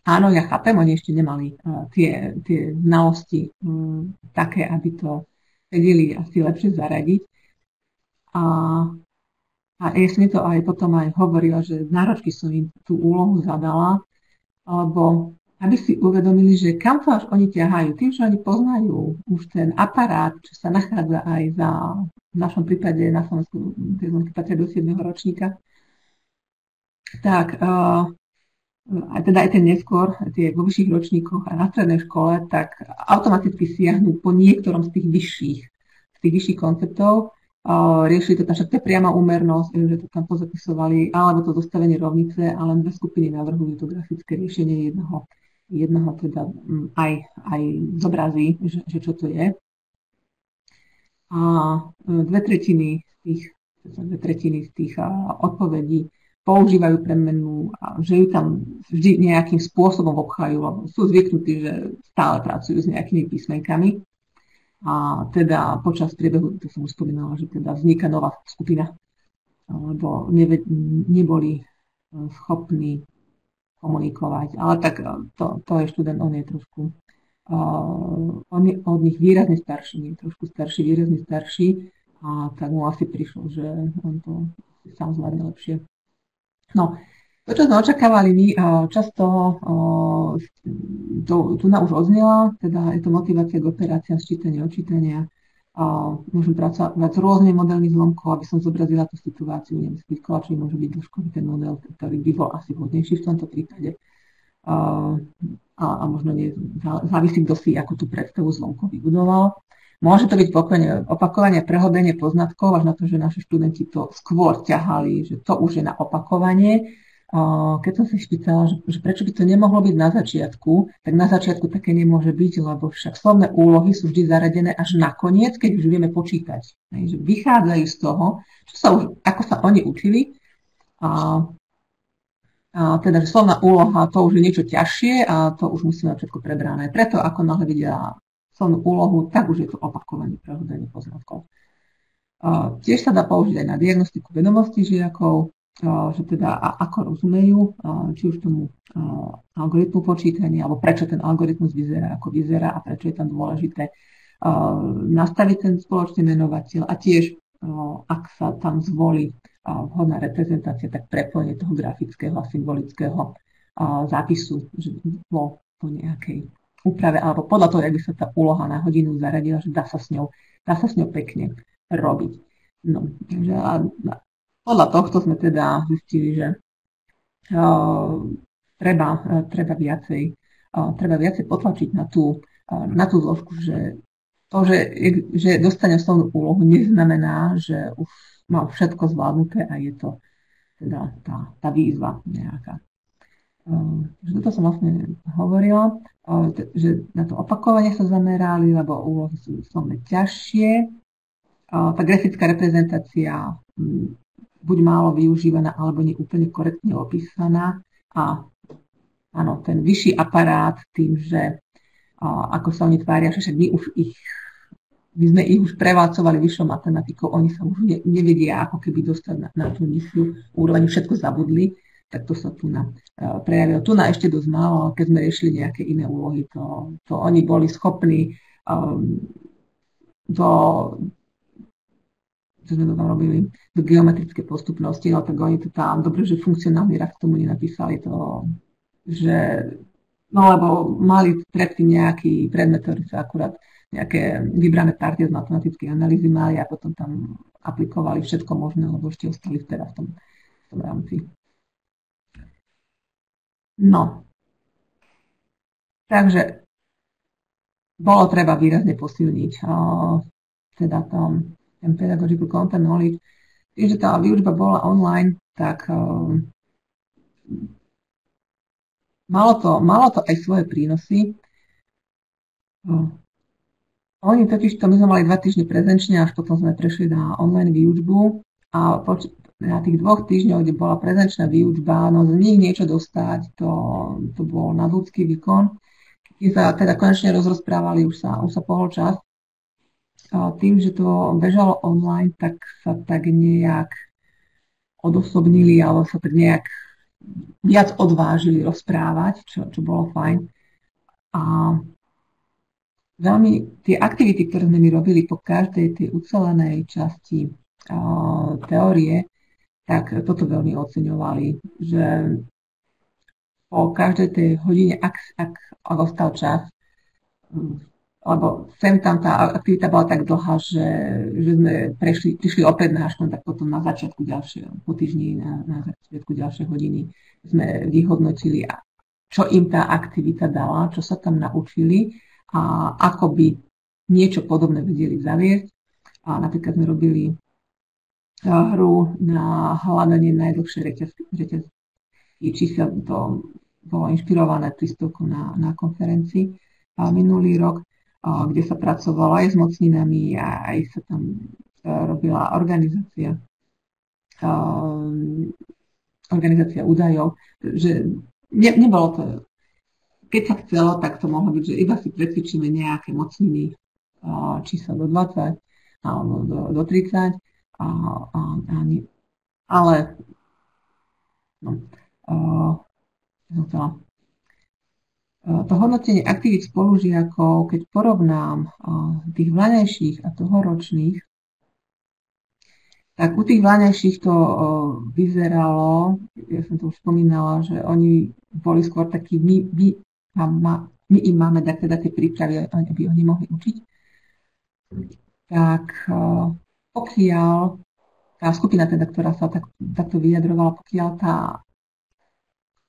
áno, ja chápem, oni ešte nemali tie znalosti také, aby to vedeli asi lepšie zaradiť. A ja som mi to aj potom aj hovorila, že z náročky som im tú úlohu zadala, alebo aby si uvedomili, že kam to až oni ťahajú. Tým, že oni poznajú už ten aparát, čo sa nachádza aj v našom prípade na Slovensku, tie zlomky patria do 7. ročníka, tak a teda aj ten neskôr, tie vo vyšších ročníkoch a na strednej škole, tak automaticky siahnu po niektorom z tých vyšších konceptov. Riešili to tam, však to je priama úmernosť, že to tam pozapisovali, alebo to zostavenie rovnice, ale dve skupiny navrhujú to grafické riešenie jedného teda aj zobrazí, že čo to je. A dve tretiny z tých odpovedí používajú premenu a že ju tam vždy nejakým spôsobom obchajú, lebo sú zvyknutí, že stále pracujú s nejakými písmenkami. A teda počas priebehu, to som už spomínala, že teda vzniká nová skupina, lebo neboli schopní komunikovať. Ale tak to je študent, on je trošku, on je od nich výrazne starší, nie trošku starší, výrazne starší, a tak mu asi prišlo, že on to sám zvládne lepšie. No, to, čo sme očakávali my, často tu už odznela, teda je to motivácia k operáciám, sčítania, očítania, Môžem pracovať s rôznymi modelmi zlomkov, aby som zobrazila tú situáciu. Nemusí byť koláčový, môže byť dĺžkový ten model, ktorý by bol asi vhodnejší v tomto prípade. A možno nie, závisí, kto si ako tú predstavu zlomkov vybudoval. Môže to byť opakovanie, prehlbenie poznatkov, až na to, že naši študenti to skôr ťahali, že to už je na opakovanie. Keď som si spýtala, že prečo by to nemohlo byť na začiatku, tak na začiatku také nemôže byť, lebo však slovné úlohy sú vždy zaradené až nakoniec, keď už vieme počítať. Že vychádzajú z toho, ako sa oni učili, teda, že slovná úloha, to už je niečo ťažšie a to už musíme všetko prebrané. Preto, ako náhle vidia slovnú úlohu, tak už je to opakovanie, prehlbenie poznatkov. Tiež sa dá použiť aj na diagnostiku vedomostí žiakov, že teda ako rozumejú, či už tomu algoritmu počítania, alebo prečo ten algoritmus vyzerá, ako vyzerá a prečo je tam dôležité nastaviť ten spoločný menovateľ a tiež, ak sa tam zvolí vhodná reprezentácia, tak prepojenie toho grafického a symbolického zápisu, že po nejakej úprave, alebo podľa toho, jak by sa tá úloha na hodinu zaradila, že dá sa s ňou pekne robiť. No, takže podľa tohto sme teda zistili, že treba viacej potlačiť na tú zložku, že to, že dostane slovnú úlohu, neznamená, že už mám všetko zvládnuté a je to teda tá výzva nejaká. Toto som vlastne hovorila, že na to opakovanie sa zamerali, lebo úlohy sú slovne ťažšie. Tá grafická reprezentácia buď málo využívaná, alebo nie úplne korektne opísaná. A áno, ten vyšší aparát tým, že ako sa oni tvária, že však my sme ich už prevádzovali vyššou matematikou, oni sa už nevedia ako keby dostať na tú nižšiu úroveň, všetko zabudli, tak to sa tu prejavilo. Tu ešte dosť málo, ale keď sme riešili nejaké iné úlohy, to oni boli schopní čo sme to tam robili, do geometrické postupnosti, ale tak oni to tam, dobre, že funkcionálny rad k tomu nenapísali to, že, no lebo mali predtým nejaký predmet, ktorý sa akurát nejaké vybrané partie z matematickej analýzy mali a potom tam aplikovali všetko možné, lebo ešte ostali teda v tom rámci. No. Takže bolo treba výrazne posilniť teda ten pedagogical content knowledge. Tým, že tá výučba bola online, tak malo to aj svoje prínosy. Oni totiž to, my sme mali 2 týždne prezenčne, až potom sme prešli na online výučbu a na tých 2 týždňoch, kde bola prezenčná výučba, no z nich niečo dostať, to bol nadľudský výkon. Keď sa teda konečne rozprávali, už sa pohol čas. Tým, že to bežalo online, tak sa tak nejak odosobnili, alebo sa tak nejak viac odvážili rozprávať, čo bolo fajn. A veľmi tie aktivity, ktoré sme my robili po každej tej ucelenej časti teórie, tak toto veľmi oceňovali, že po každej tej hodine, ak ostal čas, lebo sem tam tá aktivita bola tak dlhá, že sme prišli opäť na školu, tak potom na začiatku po týždni, na začiatku ďalšej hodiny sme vyhodnotili, čo im tá aktivita dala, čo sa tam naučili a ako by niečo podobné vedeli zaviesť. A napríklad sme robili hru na hľadanie najdlhšej reťazky čísel. To bolo inšpirované príspevkom na konferencii minulý rok, kde sa pracovalo aj s mocninami a aj sa tam robila organizácia údajov, že nebolo to, keď sa chcelo, tak to mohlo byť, že iba si precvičíme nejaké mocniny čísla do 20 alebo do 30, ale to hodnotenie aktivít spolužiakov, keď porovnám tých vlaňajších a tohoročných, tak u tých vlaňajších to vyzeralo, ja som to už spomínala, že oni boli skôr takí, my im máme dať teda tie prípravy, aby oni mohli učiť. tak pokiaľ tá skupina, teda, ktorá sa takto vyjadrovala, pokiaľ tá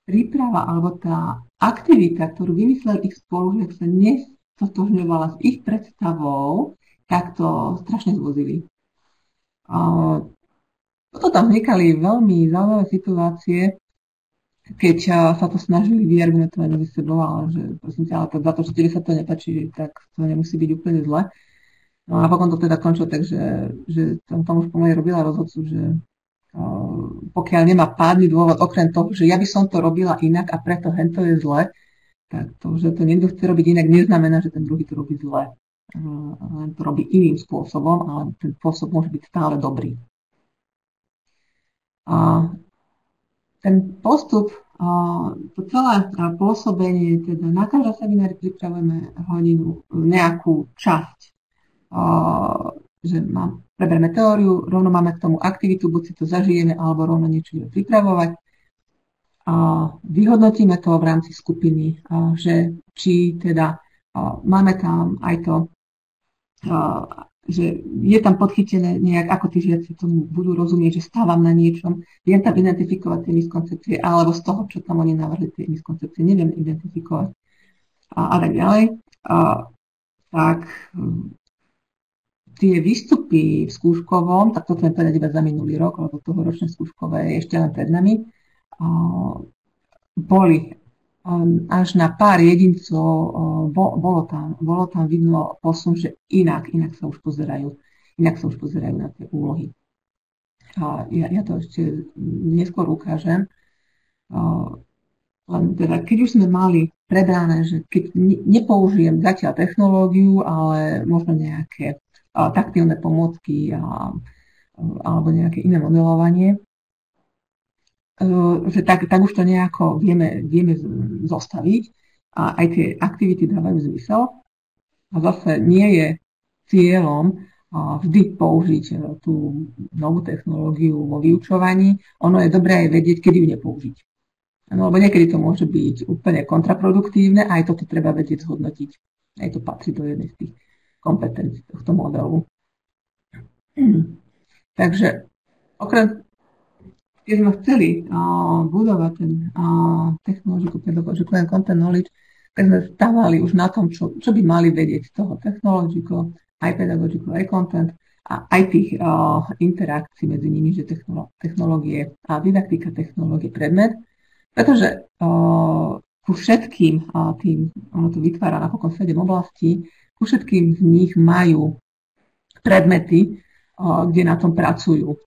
príprava alebo tá aktivita, ktorú vymyslel ich spolužiak, sa nestotožňovala s ich predstavou, tak to strašne zvozili. Toto tam vznikali veľmi zaujímavé situácie, keď sa to snažili vyargumentovať medzi sebou, ale že prosím ťa, ale za to, že tebe sa to nepáči, tak to nemusí byť úplne zle. No a potom to teda končilo tak, že tam už pomaly robila rozhodcu, že pokiaľ nemá pádny dôvod, okrem toho, že ja by som to robila inak a preto hento je zle, tak to, že to niekto chce robiť inak, neznamená, že ten druhý to robí zle. Len to robí iným spôsobom, ale ten spôsob môže byť stále dobrý. A ten postup, to celé pôsobenie, teda na každé seminári pripravujeme hodinu, nejakú časť, že preberieme teóriu, rovno máme k tomu aktivitu, buď si to zažijeme, alebo rovno niečo budeme pripravovať. Vyhodnotíme to v rámci skupiny, že či teda máme tam aj to, že je tam podchytené nejak, ako tí žiaci tomu budú rozumieť, že stávam na niečom, viem tam identifikovať tie miskoncepcie, alebo z toho, čo tam oni navrhli, tie miskoncepcie neviem identifikovať a tak ďalej. Tak tie výstupy v skúškovom, tak toto je povedať iba za minulý rok, lebo toho ročné skúškové je ešte len pred nami, boli až na pár jedincov, bolo tam vidno posun, že inak sa už pozerajú na tie úlohy. Ja to ešte neskôr ukážem. Len teda, keď už sme mali prebrané, že keď nepoužijem zatiaľ technológiu, ale možno nejaké taktilné pomôcky alebo nejaké iné modelovanie, že tak už to nejako vieme zostaviť a aj tie aktivity dávajú zmysel. A zase nie je cieľom vždy použiť tú novú technológiu vo vyučovaní. Ono je dobré aj vedieť, kedy ju nepoužiť. No, lebo niekedy to môže byť úplne kontraproduktívne a aj toto treba vedieť zhodnotiť. Aj to patrí do jednej z tých kompetencií tohto modelu. Takže okrem keď sme chceli budovať ten technological pedagogical and content knowledge, tak sme stávali už na tom, čo by mali vedieť z toho technological, aj pedagogical, aj content a aj tých interakcií medzi nimi, že technológie a didaktika technológie predmet, pretože ku všetkým tým, ono to vytvára napokon 7 oblastí, ku všetkým z nich majú predmety, kde na tom pracujú.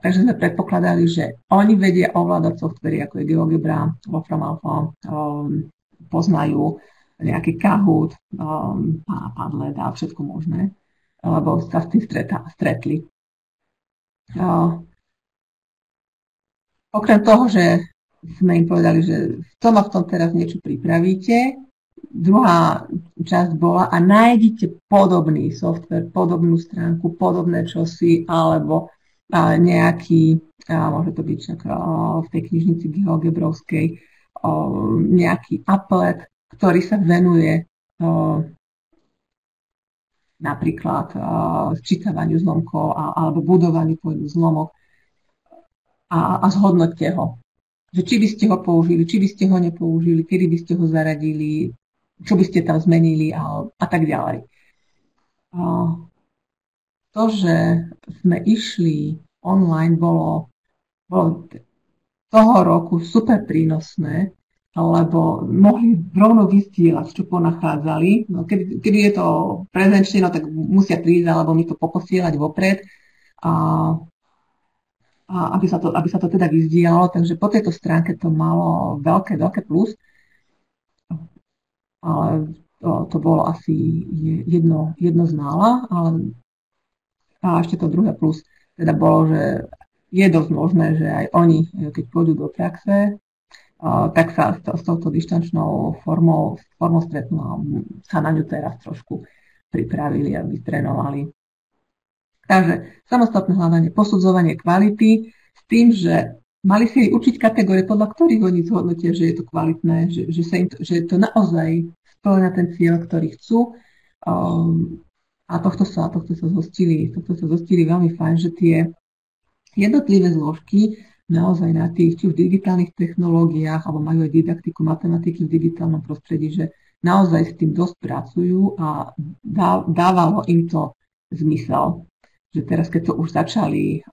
Takže sme predpokladali, že oni vedia ovládať softvery, ako je GeoGebra, Wolfram Alpha, poznajú nejaký Kahoot, Padlet a všetko možné, lebo sa s tým stretli. Okrem toho, že sme im povedali, že v tom a v tom teraz niečo pripravíte, druhá časť bola a nájdite podobný software, podobnú stránku, podobné čosi, alebo nejaký, môže to byť v tej knižnici GeoGebrovskej, nejaký applet, ktorý sa venuje napríklad sčítavaniu zlomkov alebo budovaniu pojmu zlomok a zhodnoťte ho. Že či by ste ho použili, či by ste ho nepoužili, kedy by ste ho zaradili, čo by ste tam zmenili a tak ďalej. To, že sme išli online, bolo toho roku super prínosné, lebo mohli rovno vyzdieľať, čo ponachádzali. No, kedy je to prezenčne, no tak musia prísť, alebo mi to poposielať vopred, aby sa to teda vyzdieľalo. Takže po tejto stránke to malo veľké plus. Ale to bolo asi jedno z mála, ale a ešte to druhé plus teda bolo, že je dosť možné, že aj oni, keď pôjdu do praxe, tak sa s touto dištančnou formou stretnú a sa na ňu teraz trošku pripravili a vytrénovali. Takže samostatné hľadanie, posudzovanie kvality s tým, že mali si učiť kategórie, podľa ktorých oni zhodnotia, že je to kvalitné, že to naozaj spĺňa ten cieľ, ktorý chcú. A tohto sa zhostili veľmi fajn, že tie jednotlivé zložky naozaj na tých, či v digitálnych technológiách, alebo majú aj didaktiku matematiky v digitálnom prostredí, že naozaj s tým dosť pracujú a dávalo im to zmysel. Že teraz, keď to už začali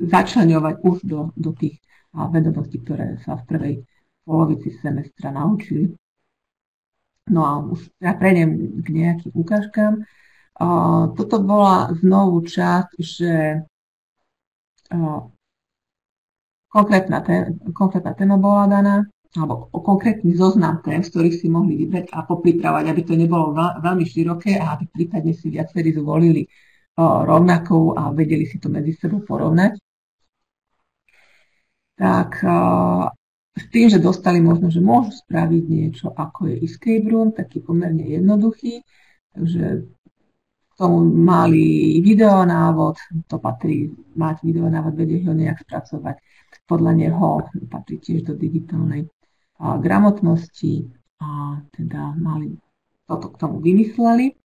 začleňovať už do tých vedomostí, ktoré sa v prvej polovici semestra naučili. No a už ja prejdem k nejakým ukážkam. Toto bola znovu časť, že konkrétna téma bola daná, alebo konkrétny zoznam tém, z ktorých si mohli vybrať a popripravať, aby to nebolo veľmi široké a aby prípadne si viacerí zvolili rovnakú a vedeli si to medzi sebou porovnať. Tak s tým, že dostali možno, že môžu spraviť niečo ako je escape room, taký pomerne jednoduchý, takže k tomu mali videonávod, to patrí mať videonávod, vedieť ho nejak spracovať. Podľa neho patrí tiež do digitálnej gramotnosti a teda mali toto k tomu vymysleli.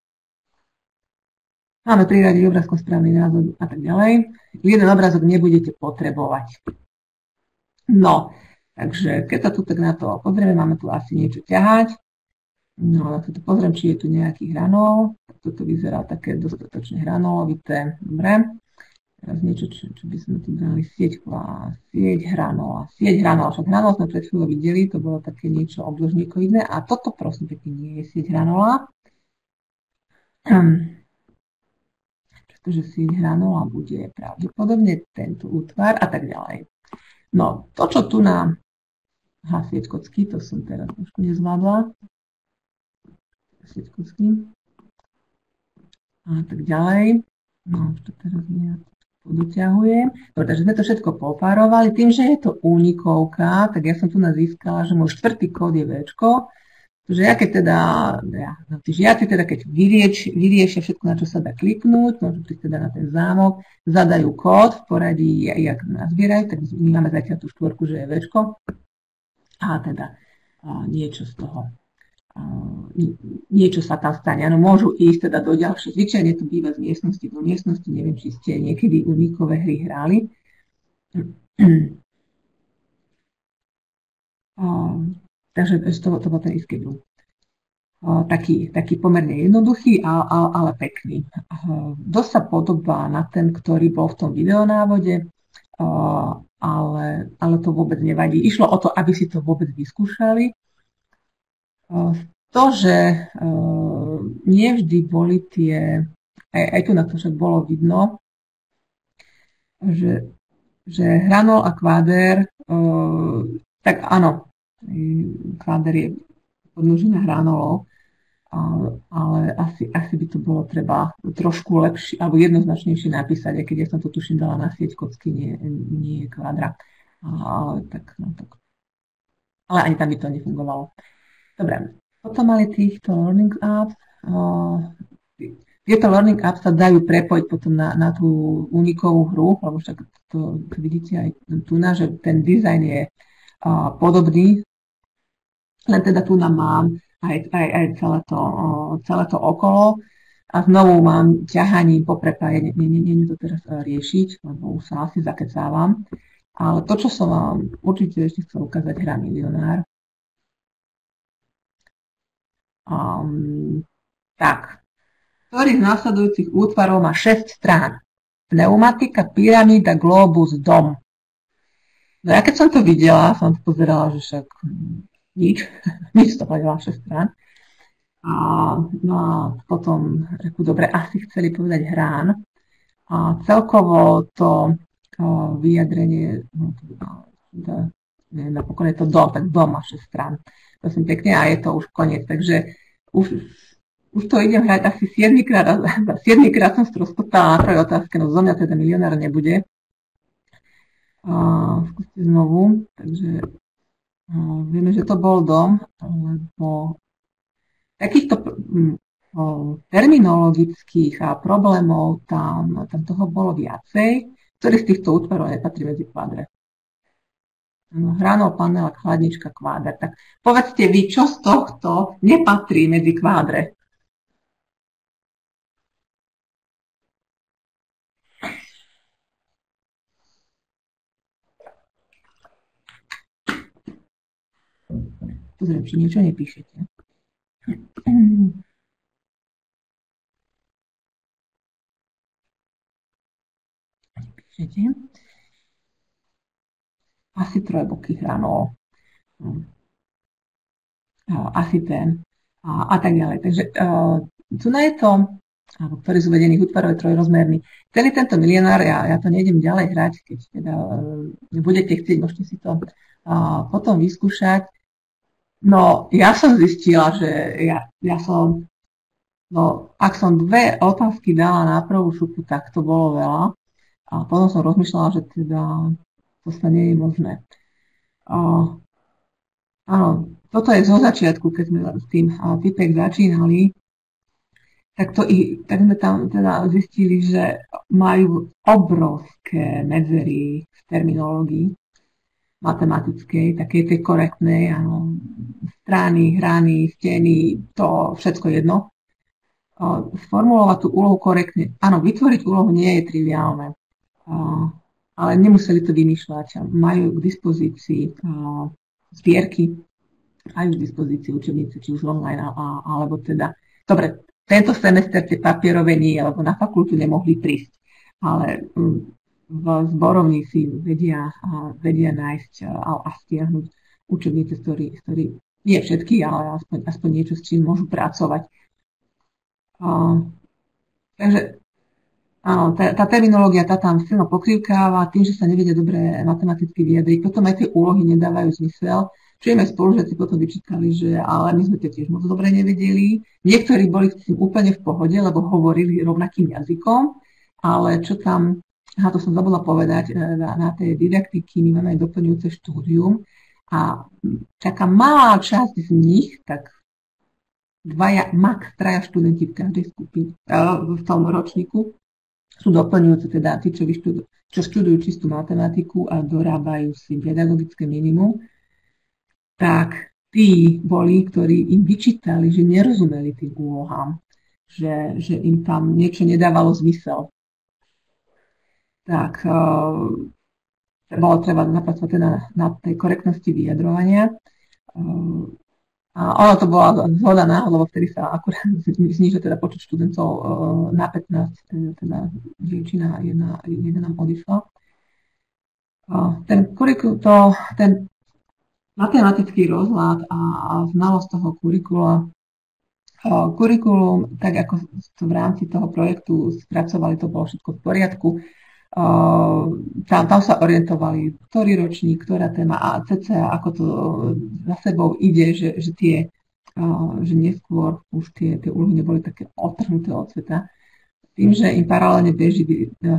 Máme priradiť obrázkom správny názov a tak ďalej. Jeden obrázok nebudete potrebovať. No, takže keď sa tu tak na to pozrieme, máme tu asi niečo ťahať. No, tak to pozriem, či je tu nejaký hranol. Toto vyzerá také dostatočne hranolovité. Dobre. Teraz niečo, čo by sme tu dali, sieť hranola. Sieť hranola, však hranol sme pred chvíľou videli, to bolo také niečo obdĺžníkoidné. A toto prosím pekne nie je sieť hranola. Pretože sieť hranola bude pravdepodobne tento útvar a tak ďalej. No, to, čo tu na sieť kocky, to som teraz trošku nezvládla. Sieť kocky. A tak ďalej. No, už to teraz nejak doťahujem. Dobre, takže sme to všetko popárovali. Tým, že je to únikovka, tak ja som tu získala, že môj štvrtý kód je Včko. Takže ja keď teda, tí žiaci teda keď vyriešia všetko, na čo sa dá kliknúť, môžu prísť teda na ten zámok, zadajú kód v poradí, jak nazbierajú, tak my máme zatiaľ tú štvorku, že je Včko. A teda niečo z toho. Niečo sa tam stane. Áno, môžu ísť teda do ďalších. Zvyčajne to býva z miestnosti do miestnosti. Neviem, či ste niekedy unikové hry hrali. Takže to bol ten escape room. Taký pomerne jednoduchý, ale pekný. Dosť sa podobá na ten, ktorý bol v tom videonávode, ale to vôbec nevadí. Išlo o to, aby si to vôbec vyskúšali. To, že nevždy boli tie, aj tu na to však bolo vidno, že hranol a kváder, tak áno, kváder je podmnožina hranolov, ale asi by to bolo treba trošku lepšie, alebo jednoznačnejšie napísať, aj keď ja som to tuším dala na sieť kocky, nie kvádra. Ale ani tam by to nefungovalo. Dobre, potom mali týchto learning apps. Tieto learning apps sa dajú prepojiť potom na tú unikovú hru, lebo však to vidíte aj tu, že ten dizajn je podobný, len teda tu mám aj celé to okolo a znovu mám ťahaním po prepájení, nie to teraz riešiť, lebo už sa asi zakecávam, ale to, čo som vám určite ešte chcel ukázať, hra Milionár. Tak, ktorý z následujúcich útvarov má 6 strán? Pneumatika, pyramída, globus, dom. No ja keď som to videla, som to pozerala, že však nič to hľadala 6 strán. No a potom reku, dobre, asi chceli povedať hrán. A celkovo to vyjadrenie, napokon je to dom, tak dom má 6 strán. Prosím pekne, a je to už koniec. Takže už to idem hrať asi 7 krát som stroskotala na prvej otázke, no zo mňa teda milionár nebude. Skúste znovu. Takže vieme, že to bol dom, lebo takýchto terminologických problémov tam toho bolo viacej, ktorý z týchto útvarov nepatrí medzi kvádre. Hranol, panelák, chladnička, kváder. Tak povedzte vy, čo z tohto nepatrí medzi kvádre? Pozriem, či niečo nepíšete. Nepíšete. Asi trojboký hranol. Asi ten. A tak ďalej. Takže tu na je to, ktorý z uvedených útvarov je trojrozmerný. Celý tento milionár, ja to nejdem ďalej hrať, keď teda budete chcieť, môžete si to potom vyskúšať. No, ja som zistila, že ja som, no, ak som 2 otázky dala na prvú šupu, tak to bolo veľa. A potom som rozmýšľala, že teda to sa nie je možné. Áno, toto je zo začiatku, keď sme s tým typek začínali, tak sme tam teda zistili, že majú obrovské medzery v terminológii matematickej, takej tej korektnej, áno, strany, hrany, steny, to všetko jedno. Sformulovať tú úlohu korektne. Áno, vytvoriť úlohu nie je triviálne, ale nemuseli to vymýšľať. Majú k dispozícii zbierky, majú k dispozícii učebnice, či už online, alebo teda, dobre, tento semester tie papierové nie, lebo na fakultu nemohli prísť, ale v zborovni si vedia nájsť a stiahnuť učebnice, z ktorých nie všetky, ale aspoň niečo, s čím môžu pracovať. Takže áno, tá terminológia tá tam silno pokrývkáva tým, že sa nevedia dobre matematicky vyjadriť. Potom aj tie úlohy nedávajú zmysel. Čo im aj spolužiaci potom vyčítali, že ale my sme to tiež moc dobre nevedeli. Niektorí boli s tým úplne v pohode, lebo hovorili rovnakým jazykom, ale čo tam, to som zabudla povedať, na tej didaktiky my máme aj doplňujúce štúdium a taká malá časť z nich, tak 2, max 3 študenti v každej skupine, v tom ročníku, sú doplňujúce, teda tí, čo študujú čistú matematiku a dorábajú si pedagogické minimum, tak tí boli, ktorí im vyčítali, že nerozumeli tým úlohám, že im tam niečo nedávalo zmysel. Tak bolo treba napracovať teda na tej korektnosti vyjadrovania. A ono to bola zhoda náhod, lebo vtedy sa akurát znižil teda počet študentov na 15, teda dievčina jedna nám odišla. Ten matematický rozhľad a znalosť toho kurikulum, tak ako to v rámci toho projektu spracovali, to bolo všetko v poriadku. Tam sa orientovali, ktorý ročník, ktorá téma a cca, ako to za sebou ide, že neskôr už tie úlohy neboli také odtrhnuté od sveta. Tým, že im paralelne beží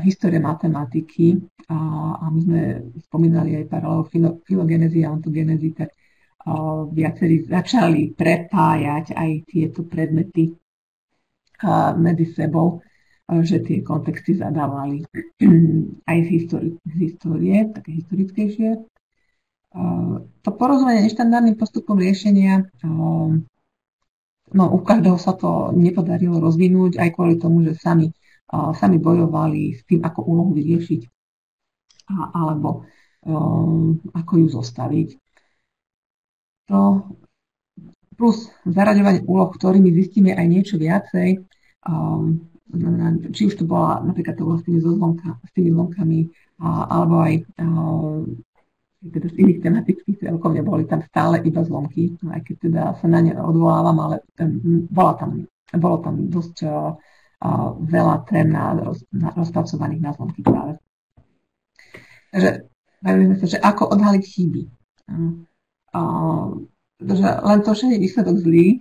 história matematiky a my sme spomínali aj paralelu filogenézy a ontogenézy, tak viacerí začali prepájať aj tieto predmety medzi sebou, že tie kontexty zadávali aj z histórie, také historickejšie. To porozumenie neštandardným postupom riešenia, u každého sa to nepodarilo rozvinúť, aj kvôli tomu, že sami bojovali s tým, ako úlohu vyriešiť alebo ako ju zostaviť. To plus zaraďovanie úloh, ktorými zistíme aj niečo viacej, či už to bola napríklad to s tými zlomkami, alebo aj teda z iných tematických celkov neboli tam stále iba zlomky, aj keď teda sa na ne odvolávam, ale bolo tam dosť veľa tém rozpracovaných na zlomky práve. Takže bavíme sa, že ako odhaliť chyby. Pretože len to, že je výsledok zlý,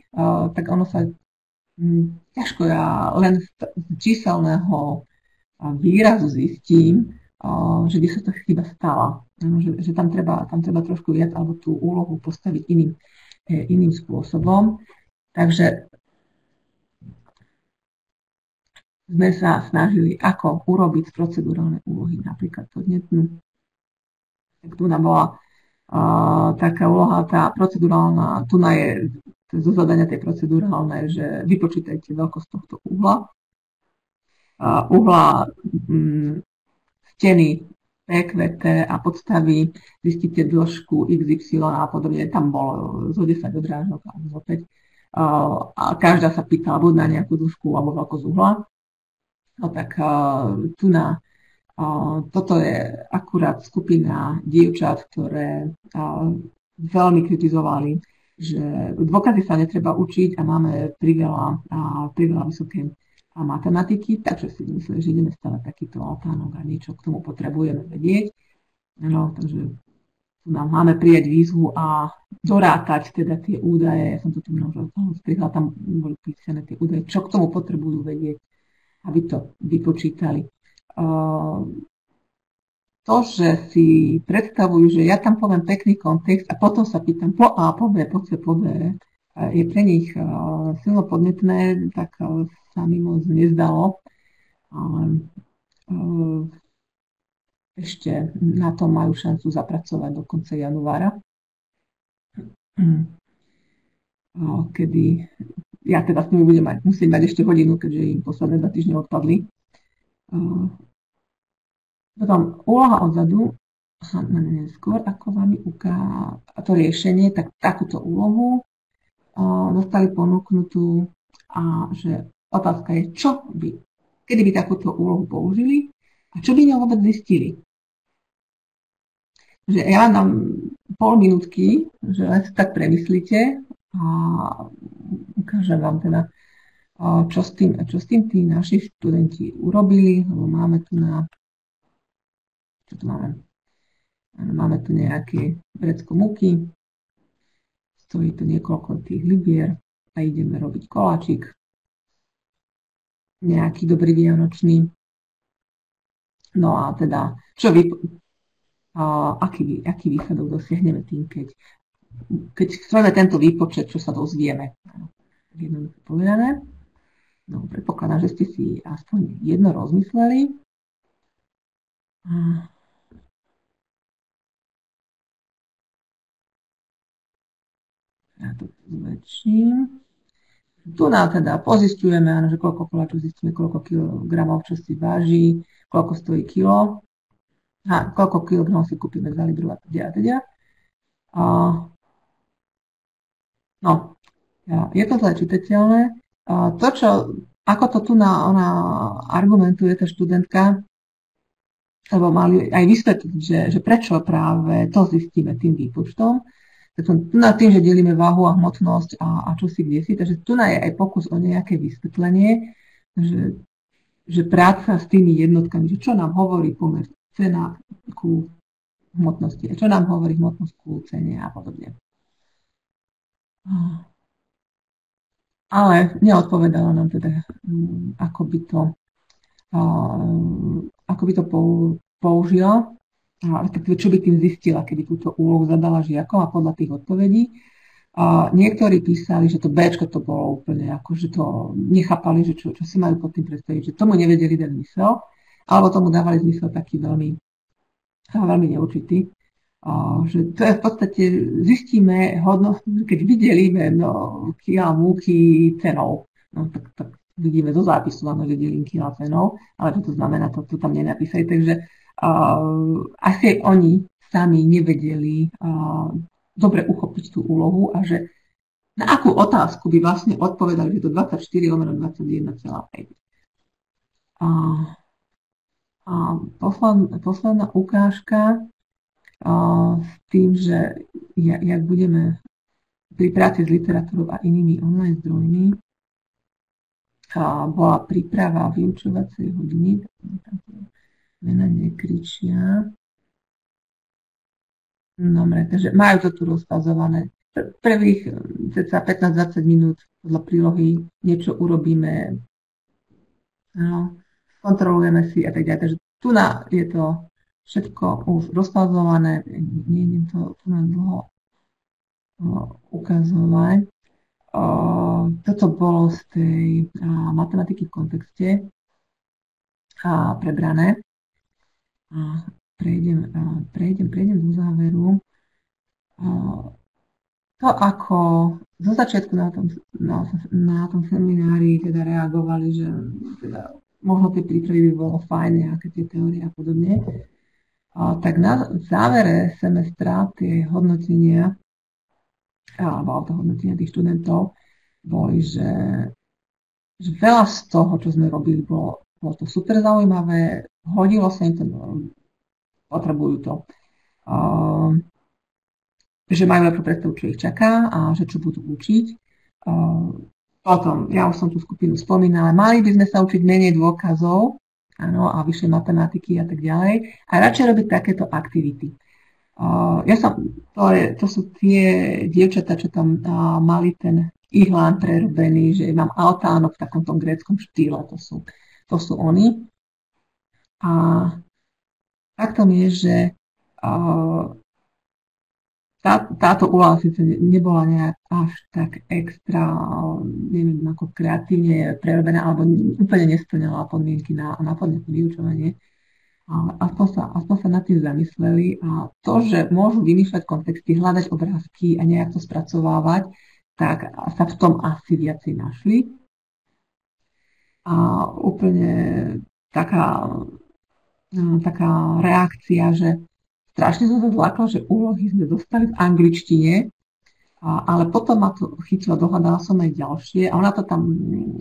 tak ono sa ťažko len z číselného výrazu zistím, že by sa to chyba stala. Že tam treba trošku viac alebo tú úlohu postaviť iným spôsobom. Takže sme sa snažili, ako urobiť procedurálne úlohy, napríklad podnetnú. Tak tu nám bola taká úloha, tá procedurálna, tu je zo zadania tej procedurálnej, že vypočítajte veľkosť tohto uhla. Uhla steny PQT a podstavy, zistíte dĺžku XY a podobne. Tam bolo zo 10 odrážok alebo zo 5. A každá sa pýtala buď na nejakú dĺžku alebo veľkosť uhla. No tak tu na toto je akurát skupina dievčat, ktoré veľmi kritizovali, že dôkazy sa netreba učiť a máme priveľa vysoké matematiky, takže si mysleli, že ideme stavať takýto altánok a niečo k tomu potrebujeme vedieť. No, takže tu nám máme prijať výzvu a dorátať teda tie údaje. Ja som to tu strihla, tam boli písané tie údaje, čo k tomu potrebujú vedieť, aby to vypočítali. To, že si predstavujú, že ja tam poviem pekný kontext a potom sa pýtam po A, po B, po C, po D, je pre nich silno podnetné, tak sa mi moc nezdalo. Ešte na to majú šancu zapracovať do konca januára, kedy ja teda s nimi musím mať ešte hodinu, keďže im posledné 2 týždne odpadli. Potom úloha odzadu, skôr ako vám ukážem to riešenie, tak takúto úlohu dostali ponúknutú a že otázka je, kedy by takúto úlohu použili a čo by ňou vôbec zistili. Že ja dám pol minútky, že len si tak premyslíte a ukážem vám teda, čo s tým tí naši študenti urobili, lebo máme tu máme tu nejaké vrecko múky, stojí tu niekoľko tých libier a ideme robiť koláčik. Nejaký dobrý vianočný. No a teda, aký výsledok dosiahneme tým, keď chceme tento výpočet, čo sa dozvieme. Jednoducho povedané. No, predpokladám, že ste si aspoň jedno rozmysleli. Ja to zväčším. Tu nám teda pozistujeme, že koľko koláčov zistíme, koľko kilogramov čo si váži, koľko stojí kilo, koľko kilogramov si kúpime za libru a teda. No, je to zle čitateľné. Ako to tu ona argumentuje tá študentka, lebo mali aj vysvetliť, že prečo práve to zistíme tým výpočtom. Na tým, že delíme váhu a hmotnosť a čo si kde si. Takže tu je aj pokus o nejaké vysvetlenie, že práca s tými jednotkami, že čo nám hovorí pomer cena ku hmotnosti, čo nám hovorí hmotnosť ku cene a podobne. Ale neodpovedala nám teda, ako by to použila. Čo by tým zistila, keby túto úlohu zadala žiakom a podľa tých odpovedí. Niektorí písali, že to Bčko to bolo úplne ako, že to nechápali, že čo si majú pod tým predstaviť, že tomu nevedeli dať zmysel, alebo tomu dávali zmysel taký veľmi neurčitý. Že to je v podstate, zistíme hodnosť, keď vydelíme kila múky cenou. No, tak vidíme do zápisu, že delím kila cenou, ale čo to znamená, to tam nenapísali. Takže asi aj oni sami nevedeli dobre uchopiť tú úlohu a že na akú otázku by vlastne odpovedali, že to 24/21,5. Posledná ukážka s tým, že jak budeme pri práci s literatúrou a inými online zdrojmi, bola príprava vyučovacej hodiny, mena nekričia. Dobre, takže majú to tu rozfazované. Prvých cca 15-20 minút podľa prílohy niečo urobíme, kontrolujeme si a tak ďalej. Takže tu je to všetko už rozfazované. Nejdem to tu na dlho ukazovať. Toto bolo z tej matematiky v kontexte prebrané. Prejdem do záveru. To, ako zo začiatku na tom seminári teda reagovali, že teda možno tie prípravy by bolo fajn, nejaké tie teórie a podobne. Tak na závere semestra tie hodnotenia alebo autohodnotenia tých študentov boli, že veľa z toho, čo sme robili, bolo to super zaujímavé, hodilo sa im to, potrebujú to, že majú lepšiu predstavu, čo ich čaká a že čo budú učiť. Potom, ja už som tú skupinu spomínala, mali by sme sa učiť menej dôkazov, áno, a vyššie matematiky a tak ďalej, a radšej robiť takéto aktivity. To sú tie dievčatá, čo tam mali ten ihlán prerobený, že mám altánok v takomto gréckom štýle, to sú oni. A faktom je, že táto úloha síce nebola nejak až tak extra, neviem, ako kreatívne prerobená, alebo úplne nesplňala podmienky na podnetné vyučovanie. Ale aspoň sa nad tým zamysleli a to, že môžu vymýšľať kontexty, hľadať obrázky a nejak to spracovávať, tak sa v tom asi viacej našli. A úplne taká reakcia, že strašne som sa zlákla, že úlohy sme dostali v angličtine, ale potom ma to chytilo, dohľadala som aj ďalšie a ona to tam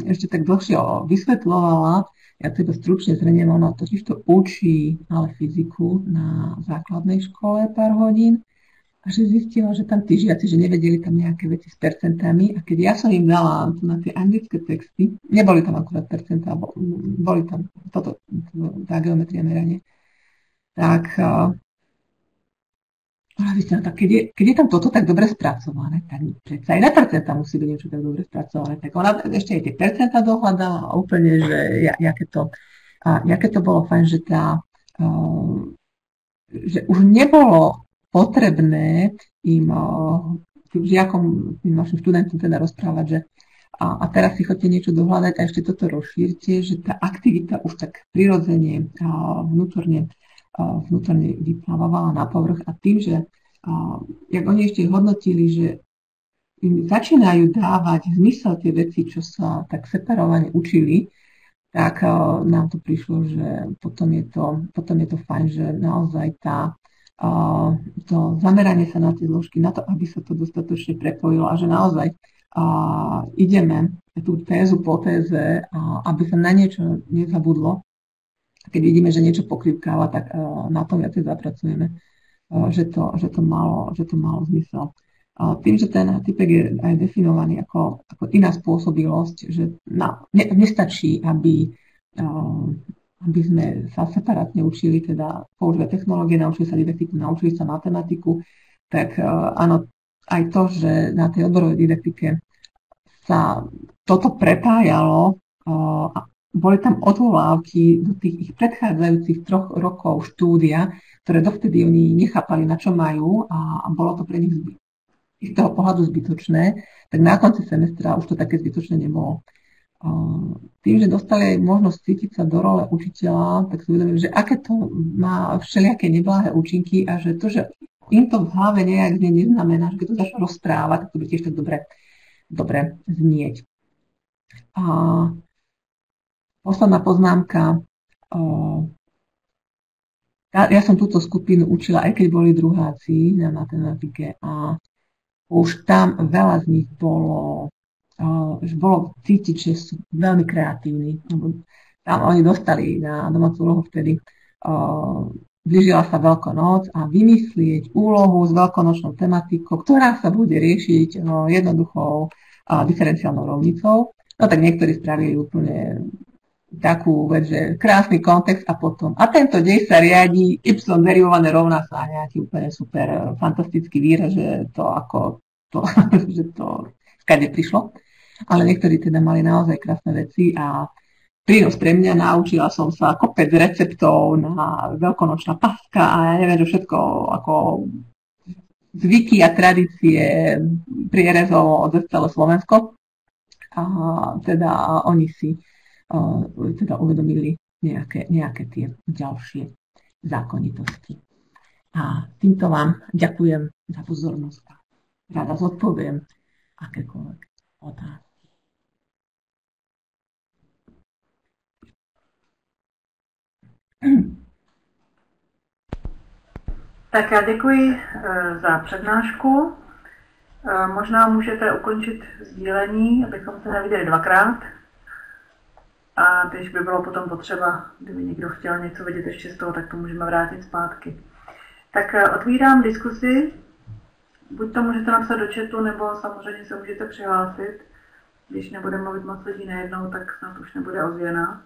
ešte tak dlhšie vysvetľovala. Ja to iba stručne zhrniem, ona totiž to učí ale fyziku na základnej škole pár hodín a že zistila, že tam tí žiaci, že nevedeli tam nejaké veci s percentami a keď ja som im dala na tie anglické texty, neboli tam akurát percentá, boli tam tá geometria meranie, tak keď je tam toto tak dobre spracované, tak predsa aj na percenta musí byť niečo tak dobre spracované. Tak ona ešte aj tie percenta dohľadala a úplne, že jaké to bolo fajn, že už nebolo potrebné im tým žiakom, tým našim študentom teda rozprávať, že a teraz si chodte niečo dohľadať a ešte toto rozšírte, že tá aktivita už tak prirodzene vnútorne vyplávala na povrch a tým, že jak oni ešte hodnotili, že im začínajú dávať zmysel tie veci, čo sa tak separovane učili, tak nám to prišlo, že potom je to fajn, že naozaj to zameranie sa na tie zložky, na to, aby sa to dostatočne prepojilo a že naozaj ideme tú tézu po téze, aby sa na niečo nezabudlo. Keď vidíme, že niečo pokrývkáva, tak na tom viacej zapracujeme, že to malo zmysel. Tým, že ten typek je aj definovaný ako iná spôsobilosť, že nestačí, aby sme sa separátne učili, teda používať technológie, naučili sa didaktiku, naučili sa matematiku, tak áno, aj to, že na tej odborovej didaktike sa toto prepájalo a boli tam odvolávky do tých ich predchádzajúcich 3 rokov štúdia, ktoré dovtedy oni nechápali, na čo majú a bolo to pre nich z toho pohľadu zbytočné, tak na konci semestra už to také zbytočné nebolo. Tým, že dostali aj možnosť cítiť sa do role učiteľa, tak si uvedomili, že aké to má všelijaké neblahé účinky a že to, že im to v hlave nejak neznamená, že keď to začne rozprávať, tak to bude tiež tak dobre znieť. Posledná poznámka. Ja som túto skupinu učila, aj keď boli druháci na matematike a už tam veľa z nich bolo cítiť, že sú veľmi kreatívni. Tam oni dostali na domácu úlohu vtedy, blížila sa Veľkonoc a vymyslieť úlohu s veľkonočnou tematikou, ktorá sa bude riešiť jednoduchou diferenciálnou rovnicou. No tak niektorí spravili úplne takú vec, že krásny kontext a potom a tento dej sa riadi y derivované rovná sa nejaký úplne super fantastický výraz, že že to skade prišlo. Ale niektorí teda mali naozaj krásne veci a prínos pre mňa, naučila som sa kopec receptov na veľkonočná paska a ja neviem, že všetko ako zvyky a tradície prierezov od celé Slovensko. A teda oni si teda uvedomili nejaké tie ďalšie zákonitosti. A týmto vám ďakujem za pozornosť a rada zodpoviem akékoľvek otázky. Tak já děkuji za přednášku. Možná můžete ukončit sdílení, abychom se neviděli dvakrát. A když by bylo potom potřeba, kdyby někdo chtěl něco vidět ještě z toho, tak to můžeme vrátit zpátky. Tak otvírám diskusi. Buď to můžete napsat do chatu, nebo samozřejmě se můžete přihlásit. Když nebude mluvit moc lidí najednou, tak snad už nebude ozvěna.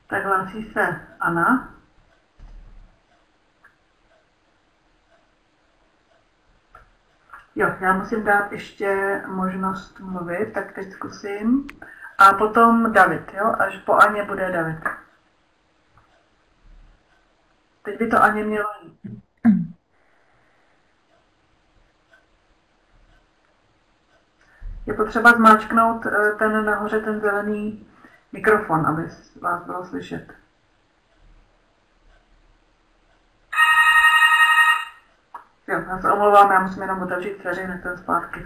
Tak hlásí se Anna. Jo, já musím dát ještě možnost mluvit, tak teď zkusím. A potom David, jo? Až po Aně bude David. Teď by to Aně mělo jít. Je potřeba zmáčknout ten nahoře, ten zelený mikrofon, aby vás bylo slyšet. Jo, já se omlouvám, já musím jenom otevřít dveře, jinak ten zpátky.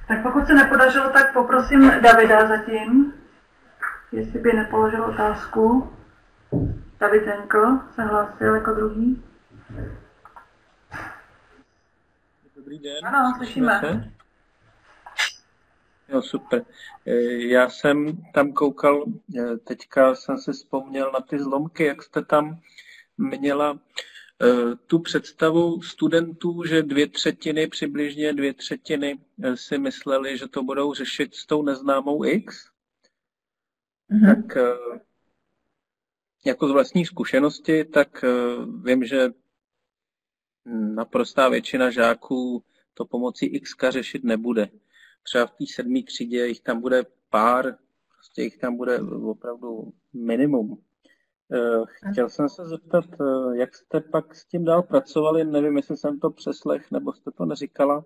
Tak pokud se nepodařilo, tak poprosím Davida zatím, jestli by nepoložil otázku. David Henkel se hlásil jako druhý. Dobrý den. Ano, slyšíme. Jo, super. Já jsem tam koukal, teďka jsem si vzpomněl na ty zlomky, jak jste tam měla tu představu studentů, že přibližně dvě třetiny si mysleli, že to budou řešit s tou neznámou X. Tak jako z vlastní zkušenosti, tak vím, že naprostá většina žáků to pomocí X řešit nebude. Třeba v té 7. třídě jich tam bude pár, prostě jich tam bude opravdu minimum. Chtěl jsem se zeptat, jak jste pak s tím dál pracovali, nevím, jestli jsem to přeslech, nebo jste to neříkala,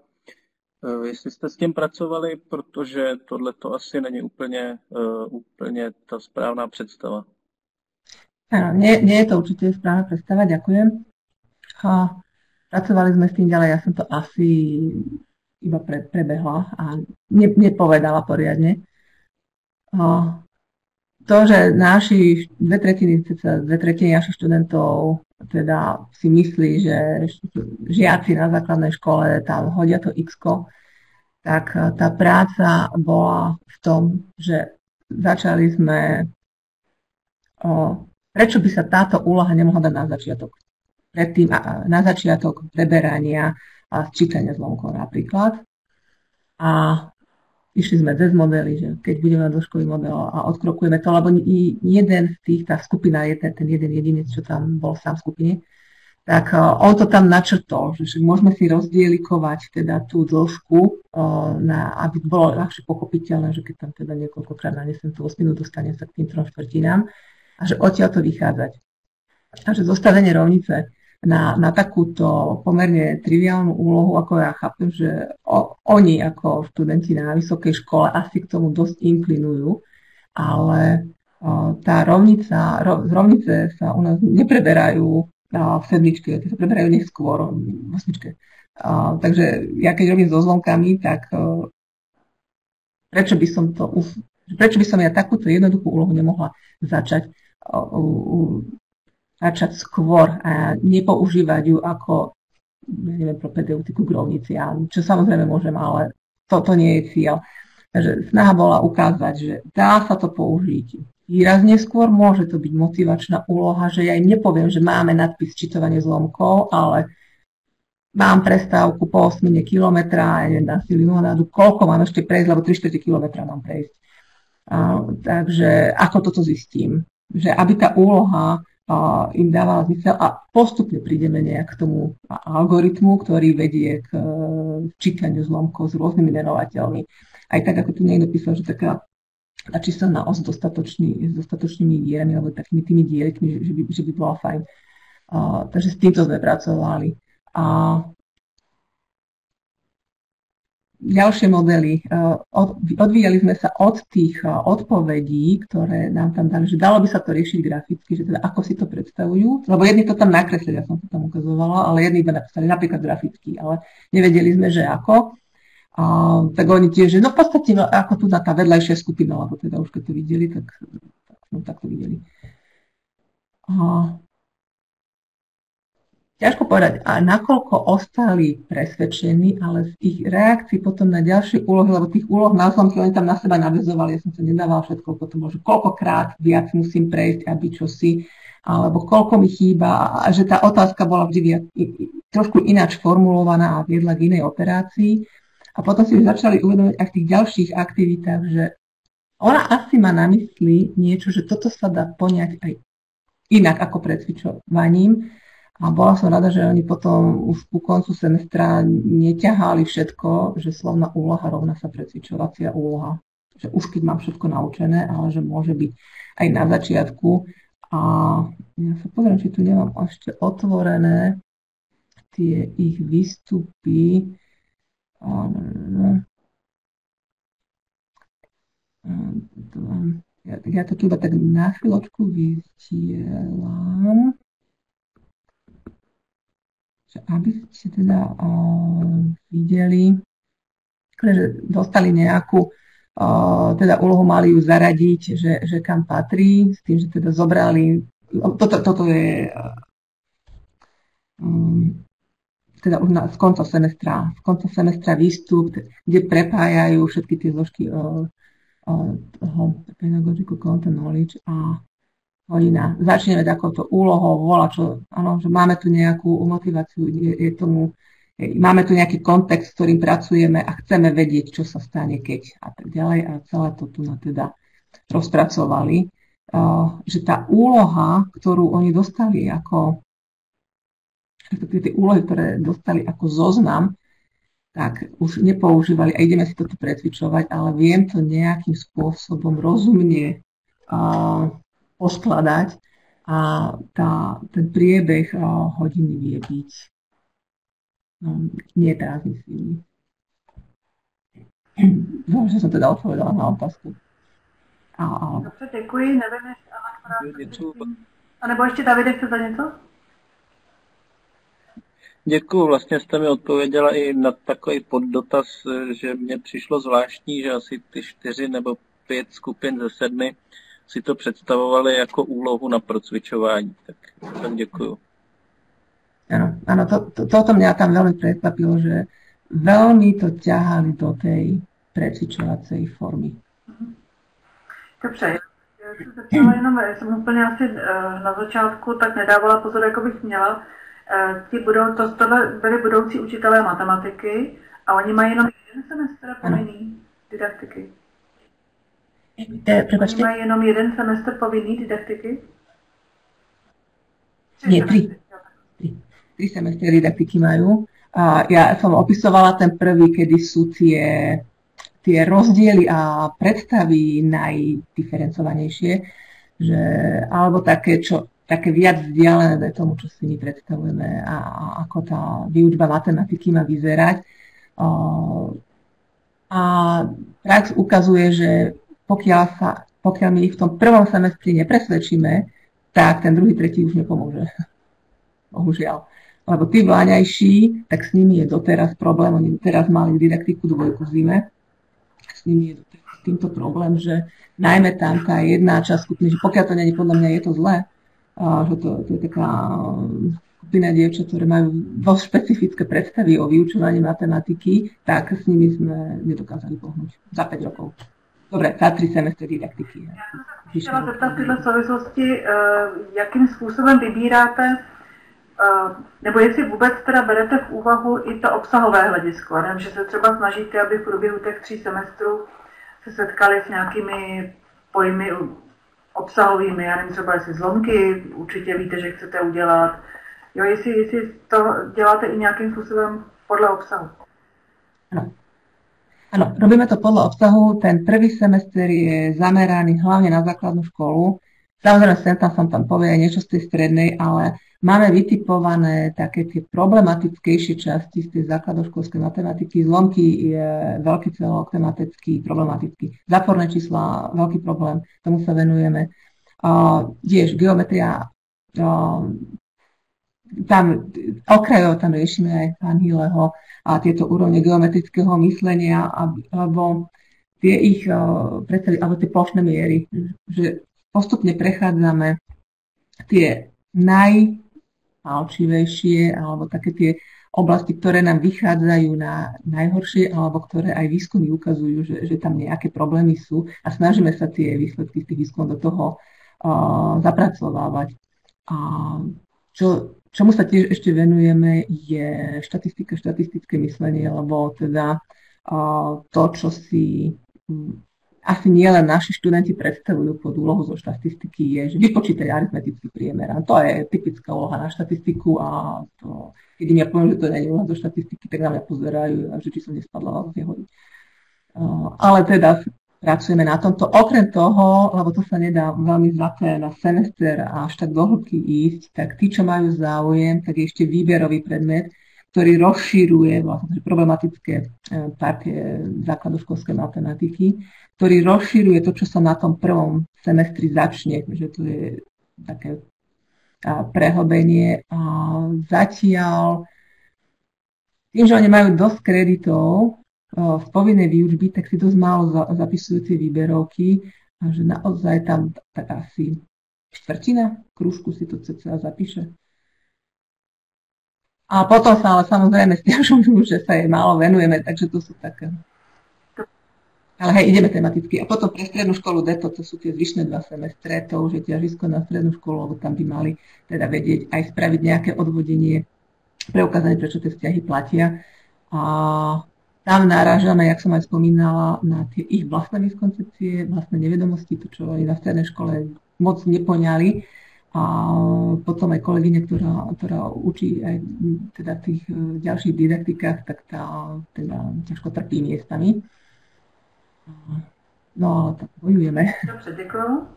jestli jste s tím pracovali, protože tohle to asi není úplně ta správná představa. Áno, nie je to určite správna predstava, ďakujem. Pracovali sme s tým ďalej, ja som to asi iba prebehla a nepovedala poriadne. To, že dve tretiny našich študentov teda si myslí, že žiaci na základnej škole tam hodia to X-ko, tak tá práca bola v tom, že začali sme prečo by sa táto úloha nemohla dať na začiatok. Predtým, na začiatok preberania a čítania zlomkov napríklad. A išli sme cez modely, že keď budeme do školy model a odkrokujeme to, lebo jeden z tých, tá skupina, ten jeden jedinec, čo tam bol sám v skupine, tak on to tam načrtol, že môžeme si rozdielikovať teda tú dĺžku, aby bolo ľahšie pochopiteľné, že keď tam teda niekoľkokrát nanesem tú 8 minút, dostane sa k tým 3/4 a že odtiaľ to vychádzať. A že zostavenie rovnice na takúto pomerne triviálnu úlohu, ako ja chápem, že oni ako študenti na vysokej škole asi k tomu dosť inklinujú, ale tá rovnice sa u nás nepreberajú v 7, tie sa preberajú neskôr v 8. Takže ja keď robím so zlomkami, tak prečo by som ja takúto jednoduchú úlohu nemohla začať skôr a nepoužívať ju ako, neviem, propedeutiku k rovnici, čo samozrejme môžem, ale toto nie je cieľ. Takže snaha bola ukázať, že dá sa to použiť. Výrazne skôr môže to byť motivačná úloha, že ja im nepoviem, že máme nadpis čítovanie zlomkov, ale mám prestávku po 8 kilometra, dám si limonádu, koľko mám ešte prejsť, lebo 3/4 kilometra mám prejsť. Takže ako toto zistím? Že aby tá úloha im dávala zmysel a postupne prídeme nejak k tomu algoritmu, ktorý vedie k čítaniu zlomkov s rôznymi menovateľmi. Aj tak, ako tu niekto písal, že taká tá číselná os s dostatočnými dierami alebo takými tými dielikmi, že by bola fajn. Takže s týmto sme pracovali. A ďalšie modely. Odvíjali sme sa od tých odpovedí, ktoré nám tam dali, že dalo by sa to riešiť graficky, že teda ako si to predstavujú, lebo jedni to tam nakreslili, ja som to tam ukazovala, ale jedni iba napísali napríklad graficky, ale nevedeli sme, že ako. Tak oni tiež, že no v podstate ako tu na tá vedľajšia skupina, lebo teda už keď to videli, tak to videli. Ťažko povedať, a nakoľko ostali presvedčení, ale z ich reakcií potom na ďalšie úlohy, lebo tých úloh na zlomky oni tam na seba naväzovali, ja som sa nedávala všetko, potom že koľkokrát viac musím prejsť, aby čosi, alebo koľko mi chýba, a že tá otázka bola vždy viac, trošku ináč formulovaná a viedla k inej operácii. A potom si začali uvedomiť aj v tých ďalších aktivitách, že ona asi má na mysli niečo, že toto sa dá poňať aj inak ako precvičovaním. A bola som rada, že oni potom už ku koncu semestra neťahali všetko, že slovná úloha rovná sa precvičovacia úloha. Že už keď mám všetko naučené, ale že môže byť aj na začiatku. A ja sa pozriem, či tu nemám ešte otvorené tie ich výstupy. Ja to tu iba tak na chvíľočku vyzdielam. Aby ste teda videli, že dostali nejakú teda úlohu, mali ju zaradiť, že kam patrí, s tým, že teda zobrali, toto je teda už z konca semestra výstup, kde prepájajú všetky tie zložky toho pedagogical content knowledge a hodina. Začneme takouto úlohou, áno, že máme tu nejakú motiváciu, máme tu nejaký kontext, s ktorým pracujeme a chceme vedieť, čo sa stane, keď a tak ďalej. A celé to tu teda rozpracovali, že tá úloha, ktorú oni dostali ako tie úlohy, ktoré dostali ako zoznam, tak už nepoužívali a ideme si toto precvičovať, ale viem to nejakým spôsobom rozumne poskladať a ten priebeh hodiny vie byť nie transmisívny. Dúfam, že som teda odpovedala na otázku. Dobře, děkuji. Nevím, jestli a nebo ještě Davide chce za něco? Děkuju, vlastně jste mi odpověděla i na takový poddotaz, že mně přišlo zvláštní, že asi ty 4 nebo 5 skupin ze 7 si to představovali jako úlohu na procvičování. Tak děkuju. Áno, toto mňa tam veľmi prekvapilo, že veľmi to ťahali do tej precvičovacej formy. Dobře, já jsem se ptala jenom, jsem úplně asi na začátku tak nedávala pozor, jako bych měla. Tohle byli budoucí učitelé matematiky a oni mají jenom jeden semestr povinný didaktiky. Oni mají jenom jeden semestr povinný didaktiky? Nie, 3. 3 semestry didaktiky majú. Ja som opisovala ten prvý, kedy sú tie rozdiely a predstavy najdiferencovanejšie, že, alebo také viac vzdialené tomu, čo si my predstavujeme a ako tá výučba matematiky má vyzerať. A prax ukazuje, že pokiaľ my ich v tom prvom semestri nepresvedčíme, tak ten druhý, tretí už nepomôže. Bohužiaľ. Lebo tí vláňajší, tak s nimi je doteraz problém. Oni teraz mali didaktiku 2 v zime. S nimi je doteraz týmto problém, že najmä tam tá jedna časť skupiny, že pokiaľ to nie je podľa mňa, je to zlé, že to je taká skupina dievčat, ktoré majú dosť špecifické predstavy o vyučovaní matematiky, tak s nimi sme nedokázali pohnúť za 5 rokov. Dobre, za 3 semestry didaktiky. Já jsem se chtěla zeptat v této souvislosti, jakým způsobem vybíráte, nebo jestli vůbec teda berete v úvahu i to obsahové hledisko. Nevím, že se třeba snažíte, aby v průběhu těch 3 semestrů se setkali s nějakými pojmy obsahovými, já nevím, třeba jestli zlomky, určitě víte, že chcete udělat. Jo, jestli to děláte i nějakým způsobem podle obsahu. Áno, robíme to podľa obsahu. Ten prvý semester je zameraný hlavne na základnú školu. Samozrejme, sem tam povie niečo z tej strednej, ale máme vytipované také tie problematickejšie časti z tej základoškolskej matematiky. Zlomky je veľký celok, tematický, problematický. Záporné čísla, veľký problém, tomu sa venujeme. Tiež geometria, tam okrajovo tam riešime aj Hanhileho a tieto úrovne geometrického myslenia, alebo tie ich predstavy, alebo tie plošné miery, že postupne prechádzame tie najpálčivejšie alebo také tie oblasti, ktoré nám vychádzajú na najhoršie alebo ktoré aj výskumy ukazujú, že tam nejaké problémy sú a snažíme sa tie výsledky z tých výskumov do toho zapracovávať. Čomu sa tiež ešte venujeme je štatistika, štatistické myslenie, lebo teda to, čo si asi nie len naši študenti predstavujú pod úlohu zo štatistiky, je, že vypočítať aritmetický priemer. A to je typická úloha na štatistiku a to, keď im ja poviem, že to nie je úloha zo štatistiky, tak na mňa pozerajú, že či som nespadla z jehody. Ale teda pracujeme na tomto. Okrem toho, lebo to sa nedá veľmi zlaté na semester a až tak do hĺbky ísť, tak tí, čo majú záujem, tak je ešte výberový predmet, ktorý rozširuje vlastne problematické partie základoškolskej matematiky, ktorý rozširuje to, čo sa na tom prvom semestri začne, že to je také prehlbenie. Zatiaľ, tým, že oni majú dosť kreditov z povinnej výučby, tak si dosť málo zapisujú tie výberovky a že naozaj tam tak asi štvrtina krúžku si to cca zapíše. A potom sa ale samozrejme stiažujú, že sa jej málo venujeme, takže to sú také. Ale hej, ideme tematicky. A potom pre strednú školu DETO, to sú tie zvyšné 2 semestre, to už je ťažisko na strednú školu, lebo tam by mali teda vedieť aj spraviť nejaké odvodenie, preukázanie, prečo tie vzťahy platia. A tam narážame, jak som aj spomínala, na tie ich vlastné miskoncepcie, vlastné nevedomosti, to, čo oni na strednej škole moc nepoňali. A potom aj kolegyňa, ktorá učí aj teda v tých ďalších didaktikách, tak tá teda ťažko trpí miestami. No ale tak bojujeme. Dobře, děkuju.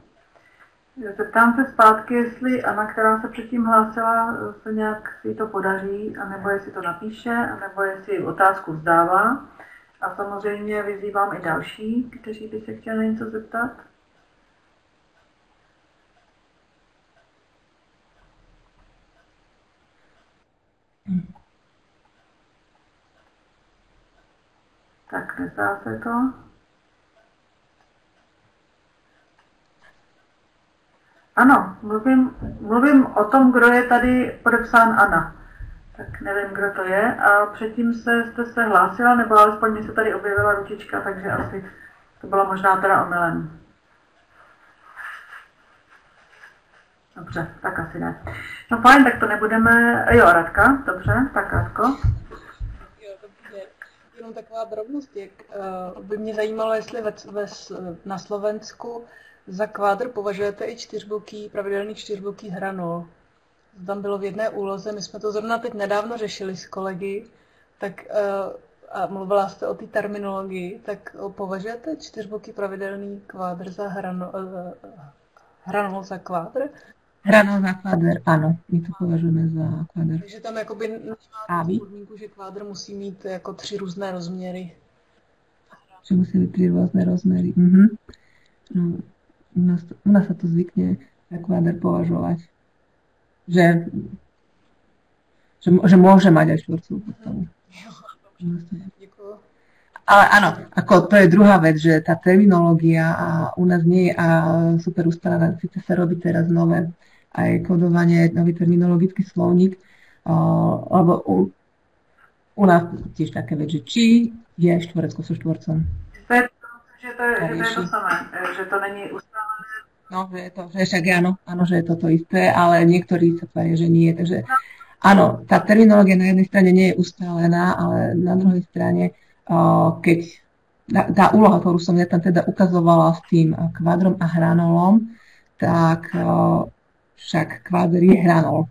Zeptám se zpátky, jestli Anna, která se předtím hlásila, se nějak si to podaří, anebo jestli to napíše, anebo jestli otázku vzdává. A samozřejmě vyzývám i další, kteří by se chtěli něco zeptat. Tak, nezdá se to. Ano, mluvím o tom, kdo je tady podepsán Anna. Tak nevím, kdo to je. A předtím jste se hlásila, nebo alespoň mi se tady objevila ručička, takže asi to bylo možná teda omylem. Dobře, tak asi ne. No fajn, tak to nebudeme... Jo, Radka, dobře, tak Radko. Jo, dobře. Jenom taková drobnost, jak by mě zajímalo, jestli na Slovensku za kvádr považujete i pravidelný čtyřboký hranol. Tam bylo v jedné úloze, my jsme to zrovna teď nedávno řešili s kolegy, tak a mluvila jste o té terminologii, tak považujete čtyřboký pravidelný kvádr za hranol za kvádr? Hranol za kvádr, ano, my to považujeme za kvádr. Takže tam jakoby nemá podmínku, že kvádr musí mít jako 3 různé rozměry. Že musí mít 3 různé rozměry. No, u nás sa to zvykne za kvádr považovať. Že môže mať aj štvorcovú postavu. Ale áno, ako to je druhá vec, že tá terminológia u nás nie je super ustalená, síce sa robí teraz nové aj kodovanie, nový terminologický slovník, lebo u nás tiež také vec, že či je štvorec so štvorcom. Že to je to samé, že to není ustálené. No, že je to, že však áno, že je to isté, ale niektorí sa tvária, že nie. Takže áno, tá terminológia na jednej strane nie je ustálená, ale na druhej strane, keď tá úloha, ktorú som ja tam teda ukazovala s tým kvádrom a hranolom, tak však kvádr je hranol.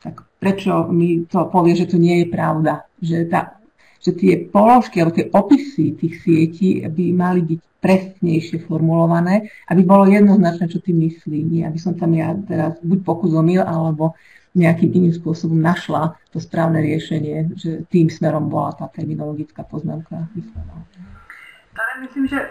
Tak prečo mi to povie, že to nie je pravda? Že že tie položky alebo tie opisy tých sietí by mali byť presnejšie formulované, aby bolo jednoznačné, čo tým myslí. Nie, aby som tam ja teraz buď pokus omyl, alebo nejakým iným spôsobom našla to správne riešenie, že tým smerom bola tá terminologická poznámka myslená. Tady myslím, že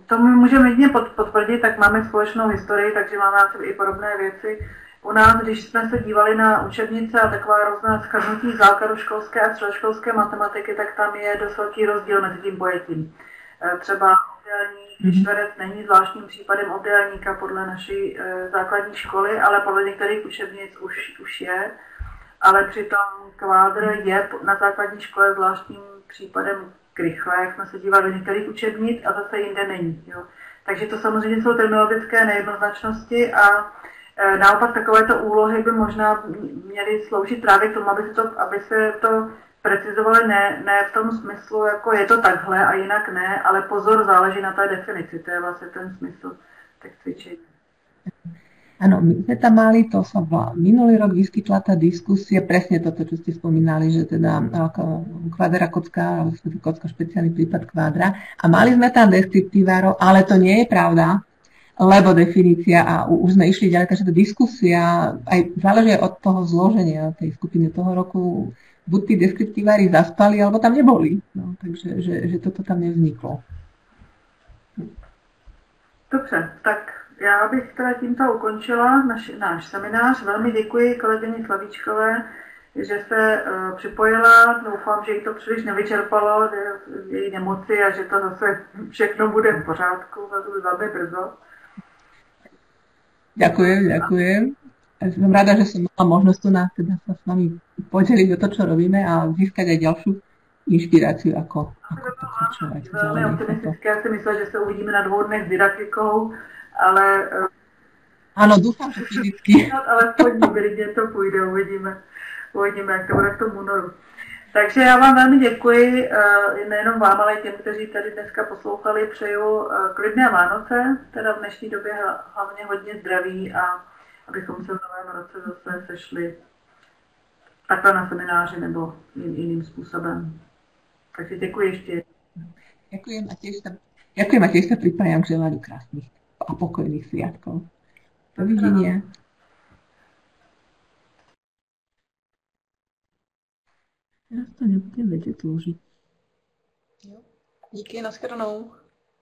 to my můžeme jedině potvrdit, tak máme společnou historii, takže máme i podobné věci. U nás, když jsme se dívali na učebnice a taková různá shrnutí základoškolské a středoškolské matematiky, tak tam je dost velký rozdíl mezi tím pojetím. Třeba obdélník čtverec není zvláštním případem obdélníka podle naší základní školy, ale podle některých učebnic už je. Ale přitom kvádr je na základní škole zvláštním případem krychle, jak jsme se dívali do některých učebnic a zase jinde není. Jo. Takže to samozřejmě jsou terminologické nejednoznačnosti a naopak takovéto úlohy by možná měly sloužit právě k tomu, aby se to precizovali ne v tom smyslu, jako je to takhle a jinak ne, ale pozor, záleží na té definici, to je vlastně ten smysl tak cvičení. Áno, my sme tam mali, to sa minulý rok vyskytla tá diskusia, presne toto, čo ste spomínali, že teda kvádra kocka, alebo kocka špeciálny prípad kvádra. A mali sme tam deskriptívárov, ale to nie je pravda, lebo definícia, a už sme išli ďalej, takže tá diskusia aj záleží od toho zloženia tej skupiny toho roku, buď tí deskriptívári zaspali, alebo tam neboli. No, takže že toto tam nevzniklo. Dobře, tak já bych teda tímto ukončila náš seminář. Velmi děkuji kolegyni Slavíčkové, že se připojila. Doufám, že jí to příliš nevyčerpalo, její nemoci a že to zase všechno bude v pořádku velmi brzo. Ďakujem. Som rada, že som mala možnosť tu teda sa s vami podeliť o to, čo robíme a získať aj ďalšiu inšpiráciu, ako pokračovať. Velmi optimistické. Já si myslela, že se uvidíme na 2 dnech s didaktikou, ale... Áno, dúfam, že fyzicky. Ale podívejte, to půjde, uvidíme, jak to bude v tom únoru. Takže já vám velmi děkuji, nejenom vám, ale i těm, kteří tady dneska poslouchali, přeju klidné Vánoce, teda v dnešní době hlavně hodně zdraví a abychom se v novém roce zase sešli takhle na semináři nebo jiným způsobem. Takže děkuji ještě. Ďakujem a tiež sa pripájam k želaniu krásnych a pokojných sviatkov. Dovidenia. Ja to nebudem vedieť dlúžiť. Díky, nashledanou.